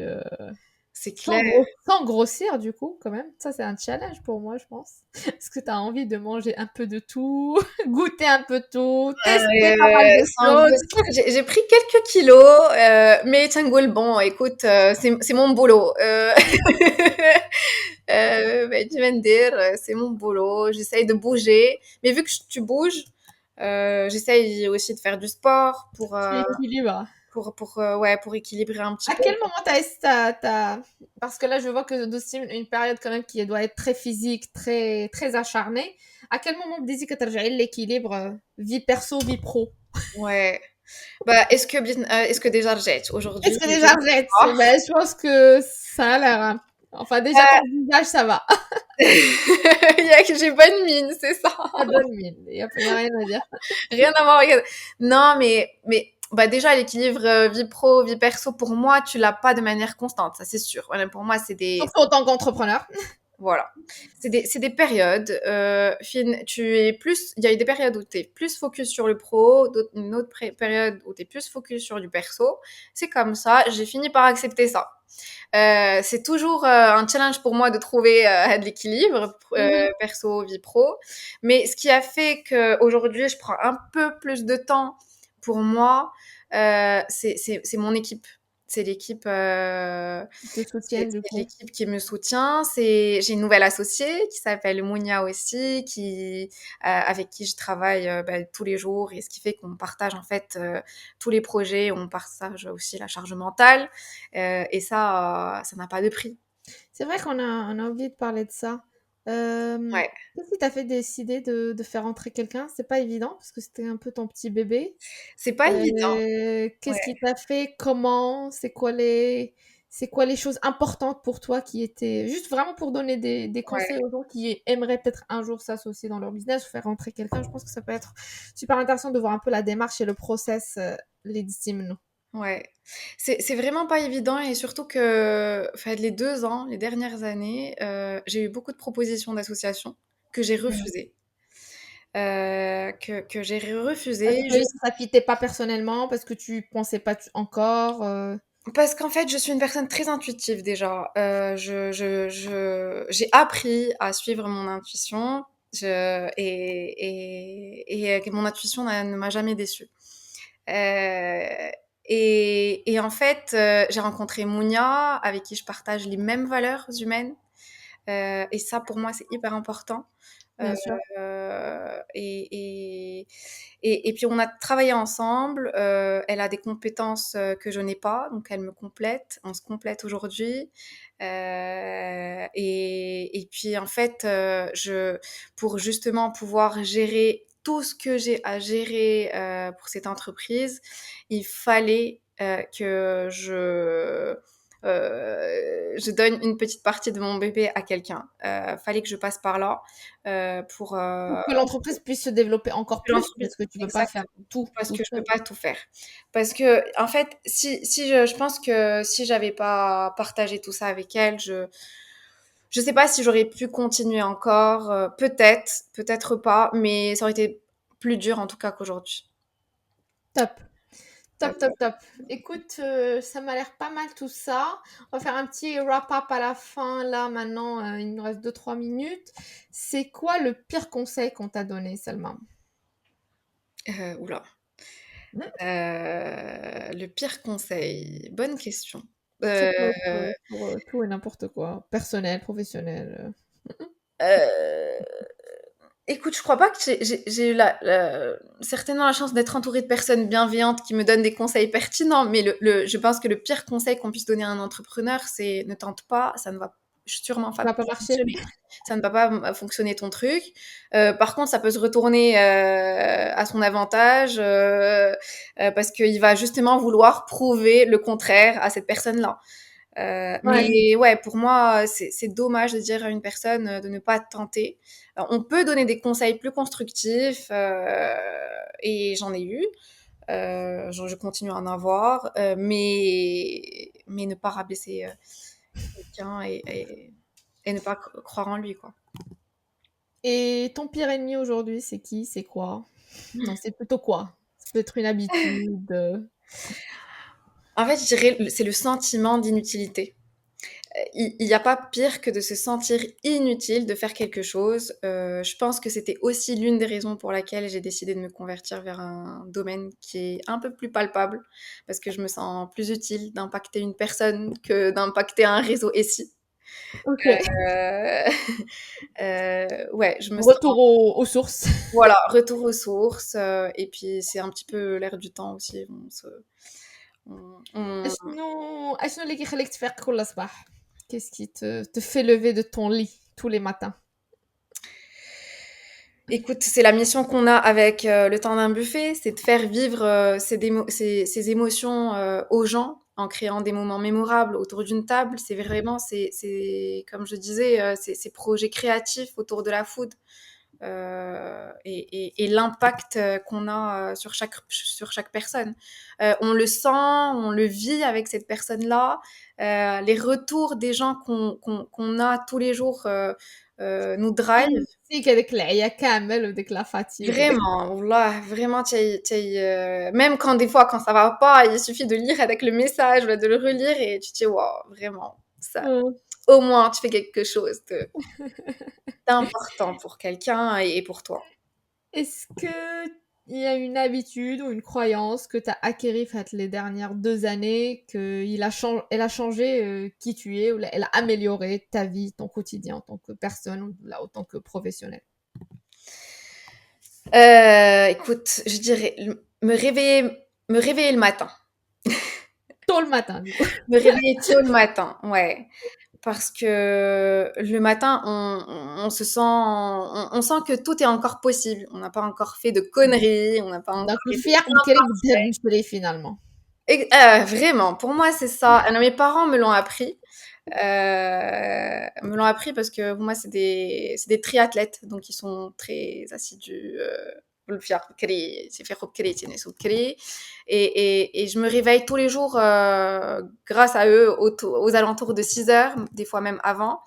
C'est clair. sans grossir du coup, quand même. Ça, c'est un challenge pour moi, je pense. Parce que t'as envie de manger un peu de tout, goûter un peu tout, tester pas mal de Sans choses. grossir, j'ai pris quelques kilos, mais Tangol, bon, écoute, c'est mon boulot. Tu vas me dire, c'est mon boulot. J'essaye de bouger, mais vu que tu bouges, j'essaye aussi de faire du sport Tu équilibres. ouais, pour équilibrer un petit À peu. quel moment parce que là, je vois que c'est une période quand même qui doit être très physique, très, très acharnée. À quel moment vous dites que tu as l'équilibre vie perso, vie pro? Ouais. Bah, est-ce que déjà j'ai aujourd'hui, Est-ce que je déjà sais vous êtes? pas. Ben, je pense que ça a l'air, hein. Enfin, déjà, ton visage, ça va. Il y a que j'ai bonne mine, c'est ça. La bonne mine. Il y a rien à dire. Rien à voir avec... Non, mais bah déjà, l'équilibre vie pro, vie perso, pour moi, tu l'as pas de manière constante, ça c'est sûr. Voilà, pour moi, c'est des... Surtout en tant qu'entrepreneur. Voilà. C'est des périodes. Tu es plus... Il y a eu des périodes où tu es plus focus sur le pro, une autre période où tu es plus focus sur du perso. C'est comme ça, j'ai fini par accepter ça. C'est toujours un challenge pour moi de trouver de l'équilibre Mhm. perso vie pro, mais ce qui a fait que aujourd'hui je prends un peu plus de temps pour moi, c'est mon équipe. C'est l'équipe, Ils te soutiennent, du c'est coup. l'équipe qui me soutient. J'ai une nouvelle associée qui s'appelle Mounia aussi, avec qui je travaille bah, tous les jours, et ce qui fait qu'on partage en fait tous les projets, on partage aussi la charge mentale, et ça n'a pas de prix. C'est vrai qu'on a envie de parler de ça. Ouais, Qu'est-ce qui t'a fait décider de faire entrer quelqu'un? C'est pas évident parce que c'était un peu ton petit bébé. c'est pas évident. Qu'est-ce Ouais. qui t'a fait? Comment? C'est quoi les choses importantes pour toi qui étaient juste vraiment pour donner des conseils Ouais. aux gens qui aimeraient peut-être un jour s'associer dans leur business ou faire rentrer quelqu'un? Je pense que ça peut être super intéressant de voir un peu la démarche et le process, légitime. Ouais, c'est vraiment pas évident, et surtout que, enfin, les 2 ans, les dernières années, j'ai eu beaucoup de propositions d'associations que j'ai Mm. refusées. Que j'ai Parce refusées que ça fitait pas personnellement, parce que tu pensais pas encore. parce qu'en fait, je suis une personne très intuitive déjà. J'ai appris à suivre mon intuition, et mon intuition ne m'a jamais déçue. Et en fait, j'ai rencontré Mounia, avec qui je partage les mêmes valeurs humaines. Et ça, pour moi, c'est hyper important. Bien sûr. Et, et, et puis, on a travaillé ensemble. Elle a des compétences que je n'ai pas, donc elle me complète. On se complète aujourd'hui. Et puis, en fait, pour justement pouvoir gérer tout ce que j'ai à gérer pour cette entreprise, il fallait que je donne une petite partie de mon bébé à quelqu'un. Fallait que je passe par là pour Pour que l'entreprise puisse se développer encore que plus, l'entreprise. parce que tu peux pas Exact. faire tout Parce toute que je peux seule. pas tout faire. Parce que en fait, si je pense que si j'avais pas partagé tout ça avec elle, je sais pas si j'aurais pu continuer encore. Peut-être, peut-être pas, mais ça aurait été plus dur en tout cas qu'aujourd'hui. Top. Top, top, Donc, top. Écoute, ça m'a l'air pas mal tout ça. On va faire un petit wrap-up à la fin. Là, maintenant, il nous reste 2-3 minutes. C'est quoi le pire conseil qu'on t'a donné, Salma? oula. Hmm. Le pire conseil, bonne question. Ça Euh, peut être pour tout et n'importe quoi. Personnel, professionnel. euh, Écoute, je crois pas que j'ai eu certainement la chance d'être entourée de personnes bienveillantes qui me donnent des conseils pertinents, mais je pense que le pire conseil qu'on puisse donner à un entrepreneur, c'est ne tente pas, ça ne va sûrement Ça pas va pas marcher? fonctionner. Ça ne va pas fonctionner ton truc. Par contre, ça peut se retourner à son avantage parce qu'il va justement vouloir prouver le contraire à cette personne-là. Ouais. Mais ouais, pour moi, c'est dommage de dire à une personne de ne pas tenter. Alors, on peut donner des conseils plus constructifs et j'en ai eu. Je continue à en avoir, mais ne pas rabaisser quelqu'un et ne pas croire en lui, quoi. Et ton pire ennemi aujourd'hui, c'est qui? C'est quoi? Non, c'est plutôt quoi? Ça peut être une habitude. En fait, je dirais c'est le sentiment d'inutilité. Il n'y a pas pire que de se sentir inutile de faire quelque chose. Je pense que c'était aussi l'une des raisons pour laquelle j'ai décidé de me convertir vers un domaine qui est un peu plus palpable, parce que je me sens plus utile d'impacter une personne que d'impacter un réseau SI. Ok. Euh, ouais, je me sens, Retour aux sources. voilà, retour aux sources, et puis c'est un petit peu l'air du temps aussi. On شنو اللي كيخليك تفيق كل صباح؟ Qu'est-ce qui te fait lever de ton lit tous les matins? Écoute, c'est la mission qu'on a avec le temps d'un buffet, c'est de faire vivre ces émotions aux gens en créant des moments mémorables autour d'une table. C'est vraiment, comme je disais, ces projets créatifs autour de la food et l'impact qu'on a sur chaque personne. On le sent, on le vit avec cette personne-là. Les retours des gens qu'on a tous les jours nous drive. ينسيك هذاك العيا كامل وديك لا fatigue وداك Vraiment, wallah, vraiment, même quand des fois, quand ça va pas, il suffit de lire avec le message, de le relire et tu te dis, wow, vraiment, ça, إمم. au moins, tu fais quelque chose d'important pour quelqu'un et pour toi. Est-ce qu'il y a une habitude ou une croyance que tu as acquérie fait les dernières 2 années, elle a changé, qui tu es ou elle a amélioré ta vie, ton quotidien en tant que personne ou là, en tant que professionnel? Écoute, je dirais, me réveiller le matin. Tôt le matin, du coup. Me réveiller tôt le matin, ouais. Parce que le matin, on se sent, on sent que tout est encore possible. On n'a pas encore fait de conneries, on n'a pas encore Donc été الفياق بكري بالذهب بشري finalement. Vraiment, pour moi, c'est ça. Alors, mes parents me l'ont appris. Me l'ont appris parce que moi, c'est des triathlètes, donc ils sont très assidus. بالفياق بكري، تيفيقوا بكري، تينعسوا بكري. Et je me réveille tous les jours grâce à eux aux alentours de 6 heures, des fois même avant.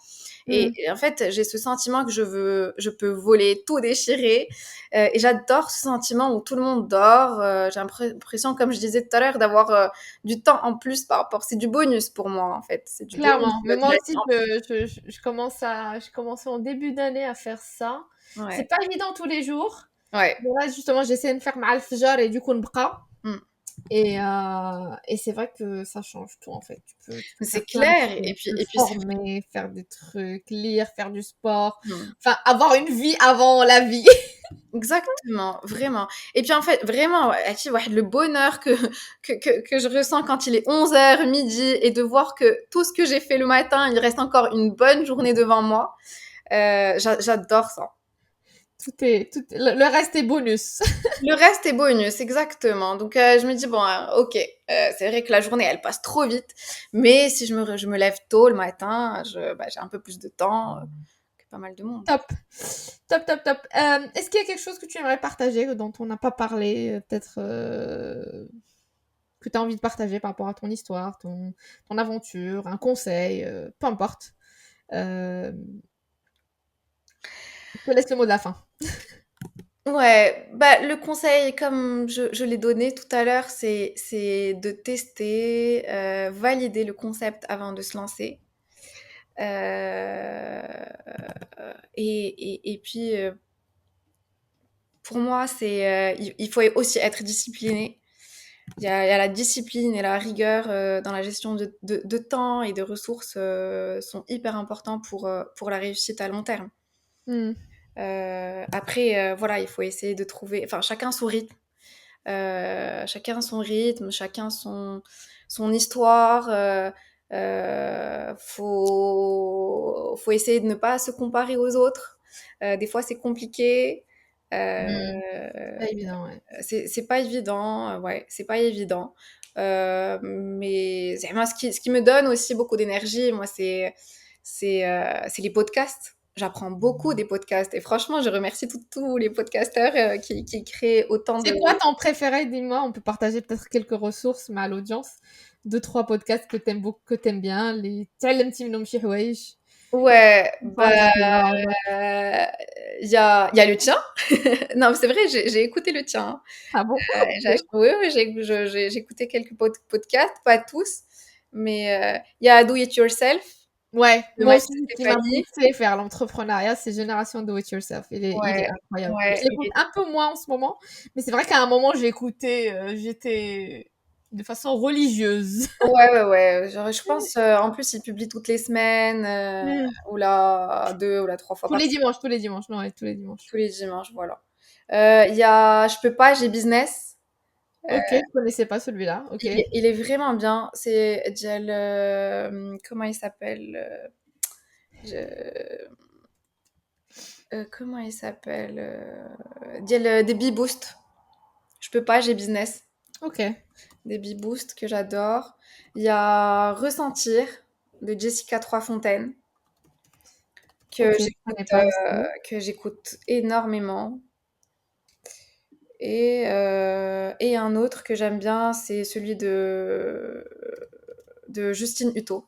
Mmh. Et en fait, j'ai ce sentiment que je peux voler, tout déchirer. Et j'adore ce sentiment où tout le monde dort. J'ai l'impression, comme je disais tout à l'heure, d'avoir du temps en plus par rapport. C'est du bonus pour moi, en fait. C'est du bonus Clairement, de mais notre moi vie. aussi je commence à je commençais en début d'année à faire ça. C'est Ouais, pas évident tous les jours, ouais. mais là justement j'essaie de faire مع الفجر et du coup نبقى. Mm. Et c'est vrai que ça change tout, en fait. Tu peux C'est faire plein de clair choses, et te puis c'est vrai. former, faire des trucs, lire, faire du sport. Mmh. Enfin, avoir une vie avant la vie. Exactement, vraiment. Et puis en fait, vraiment, عرفتي واحد le bonheur que je ressens quand il est 11 heures midi et de voir que tout ce que j'ai fait le matin, il reste encore une bonne journée devant moi. J'adore ça. Le reste est bonus. Le reste est bonus, exactement. Donc je me dis bon, ok, c'est vrai que la journée elle passe trop vite, mais si je me lève tôt le matin, j'ai un peu plus de temps que pas mal de monde. Top. Top, top, top. Est-ce qu'il y a quelque chose que tu aimerais partager dont on n'a pas parlé, peut-être que tu as envie de partager par rapport à ton histoire, ton aventure, un conseil, peu importe. Euh, je te laisse le mot de la fin. Ouais, bah le conseil, comme je l'ai donné tout à l'heure, c'est de tester, valider le concept avant de se lancer. Euh, et puis, pour moi, il faut aussi être discipliné. Il y a la discipline et la rigueur dans la gestion de temps et de ressources sont hyper importants pour la réussite à long terme. Hmm. Après, voilà, il faut essayer de trouver, enfin, chacun son rythme, chacun son histoire. Faut essayer de ne pas se comparer aux autres. Des fois, c'est compliqué. Hmm. Euh, Pas évident, ouais. c'est pas évident, ouais, c'est pas évident. Mais moi, ce qui me donne aussi beaucoup d'énergie, moi, c'est les podcasts. J'apprends beaucoup des podcasts et franchement, je remercie tous les podcasteurs qui créent autant de... C'est quoi ton préféré? Dis-moi, on peut partager peut-être quelques ressources, mais à l'audience. Deux, trois podcasts que t'aimes beaucoup, que t'aimes bien. Les تعلمتي منهم شي حوايج. Ouais, Par bah, exemple, grave. il y a le tien. Non, mais c'est vrai, j'ai écouté le tien, hein. Ah bon? Oui, oui, j'ai écouté quelques podcasts, pas tous, mais il y a Do It Yourself Ouais, de moi Mathieu aussi, ce qui m'a Stéphanie. poussé vers l'entrepreneuriat, c'est Génération Do It Yourself. Il est Ouais, incroyable. Je ouais, l'écoute un peu moins en ce moment, mais c'est vrai qu'à un moment, j'étais de façon religieuse. ouais, ouais, ouais. Genre, je pense, en plus, il publie toutes les semaines, Mm. ou la 2 ou la 3 fois par semaine, Tous les dimanches, non, ouais, tous les dimanches. tous les dimanches, voilà. Il y a Je peux pas, j'ai business. Ok, je connaissais pas celui-là. Ok. Il est vraiment bien. C'est Diel, comment il s'appelle? Je- comment il s'appelle? Diel, Debbie Boost. Je peux pas, j'ai business. Ok. Debbie Boost que j'adore. Il y a Ressentir de Jessica Troisfontaine que Ok, je j'écoute connais pas aussi. que j'écoute énormément. Et un autre que j'aime bien, c'est celui de Justine Hutto.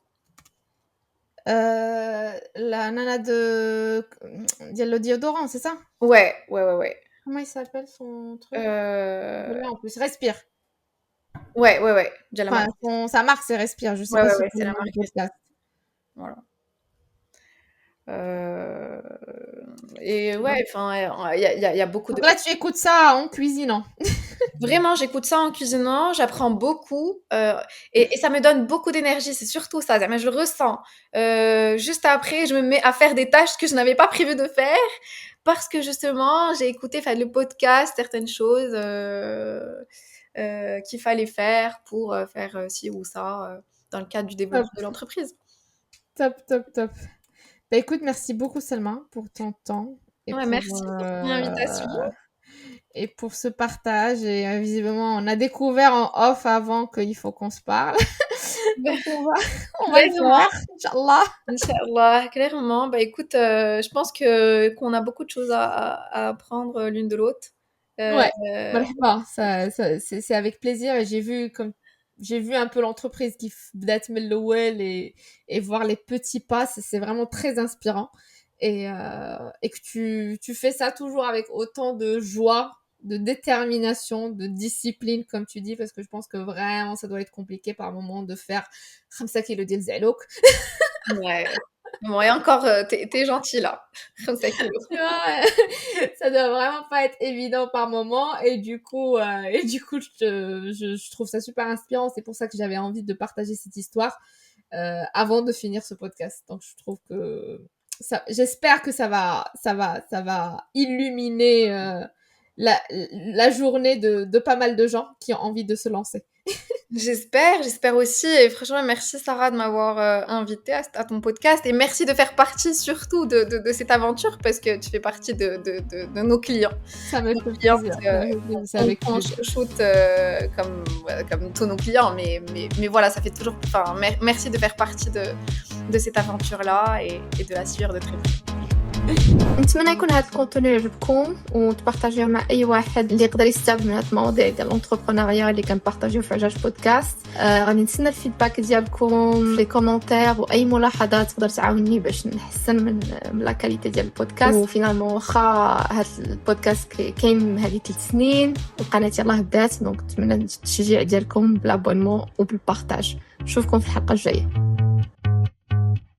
La nana de le déodorant, c'est ça? Ouais, ouais, ouais, ouais. Comment il s'appelle son truc? Je Euh, l'ai en plus. Respire. Ouais, ouais, ouais. Jalama. Enfin, sa marque, c'est Respire. Je sais Ouais, pas ouais, si ouais, c'est c'est le la nom du marque Respire. podcast. Voilà. Euh, Et ouais, enfin, il y a beaucoup de... Donc là, tu écoutes ça en cuisinant. Vraiment, j'écoute ça en cuisinant, j'apprends beaucoup et ça me donne beaucoup d'énergie, c'est surtout ça. Mais je le ressens. Juste après, je me mets à faire des tâches que je n'avais pas prévu de faire parce que justement, j'ai écouté, enfin, le podcast, certaines choses qu'il fallait faire pour faire ci ou ça dans le cadre du Top, développement de l'entreprise. top, top, top. Bah écoute, merci beaucoup Selma pour ton temps et Ouais, merci pour ton invitation. pour ce partage. Et visiblement, on a découvert en off avant qu'il faut qu'on se parle. Donc on va le Clairement, faire, Inch'Allah. Inch'Allah, clairement. Bah écoute, je pense que qu'on a beaucoup de choses à apprendre l'une de l'autre. Euh, Ouais, marhaba, c'est avec plaisir. Et j'ai vu un peu l'entreprise qui بدأت من الأول et voir les petits pas, c'est vraiment très inspirant. Et que tu fais ça toujours avec autant de joie, de détermination, de discipline, comme tu dis, parce que je pense que vraiment, ça doit être compliqué par moment de faire 5 kilos ديال الزعلوك. ouais. Bon, et encore, t'es gentil là. 5 kilos. Tu vois, ça doit vraiment pas être évident par moment. Et du coup, je trouve ça super inspirant. C'est pour ça que j'avais envie de partager cette histoire avant de finir ce podcast. Donc, je trouve que j'espère que ça va illuminer la journée de pas mal de gens qui ont envie de se lancer. J'espère aussi. Et franchement, merci Sarah de m'avoir invitée à ton podcast. Et merci de faire partie surtout de cette aventure parce que tu fais partie de nos clients. Ça me fait plaisir. C'est avec On plaisir. chouchoute comme tous nos clients. Mais voilà, ça fait toujours. Enfin, merci de faire partie de cette aventure-là et de la suivre de très près. نتمنى يكون هذا الكونتوني يعجبكم وتبارطاجيوه مع اي واحد اللي يقدر يستافد من هاد المواضيع ديال الانتربرونيا اللي كنبارطاجيو في عجاج بودكاست. غادي نتسنى الفيدباك ديالكم في لي كومونتير واي ملاحظات تقدر تعاونني باش نحسن من لا كاليتي ديال البودكاست. وفينالمون واخا هاد البودكاست كاين هذه 3 سنين القناه يلاه بدات، دونك نتمنى التشجيع ديالكم بالابونمون وبالبارطاج. نشوفكم في الحلقه الجايه.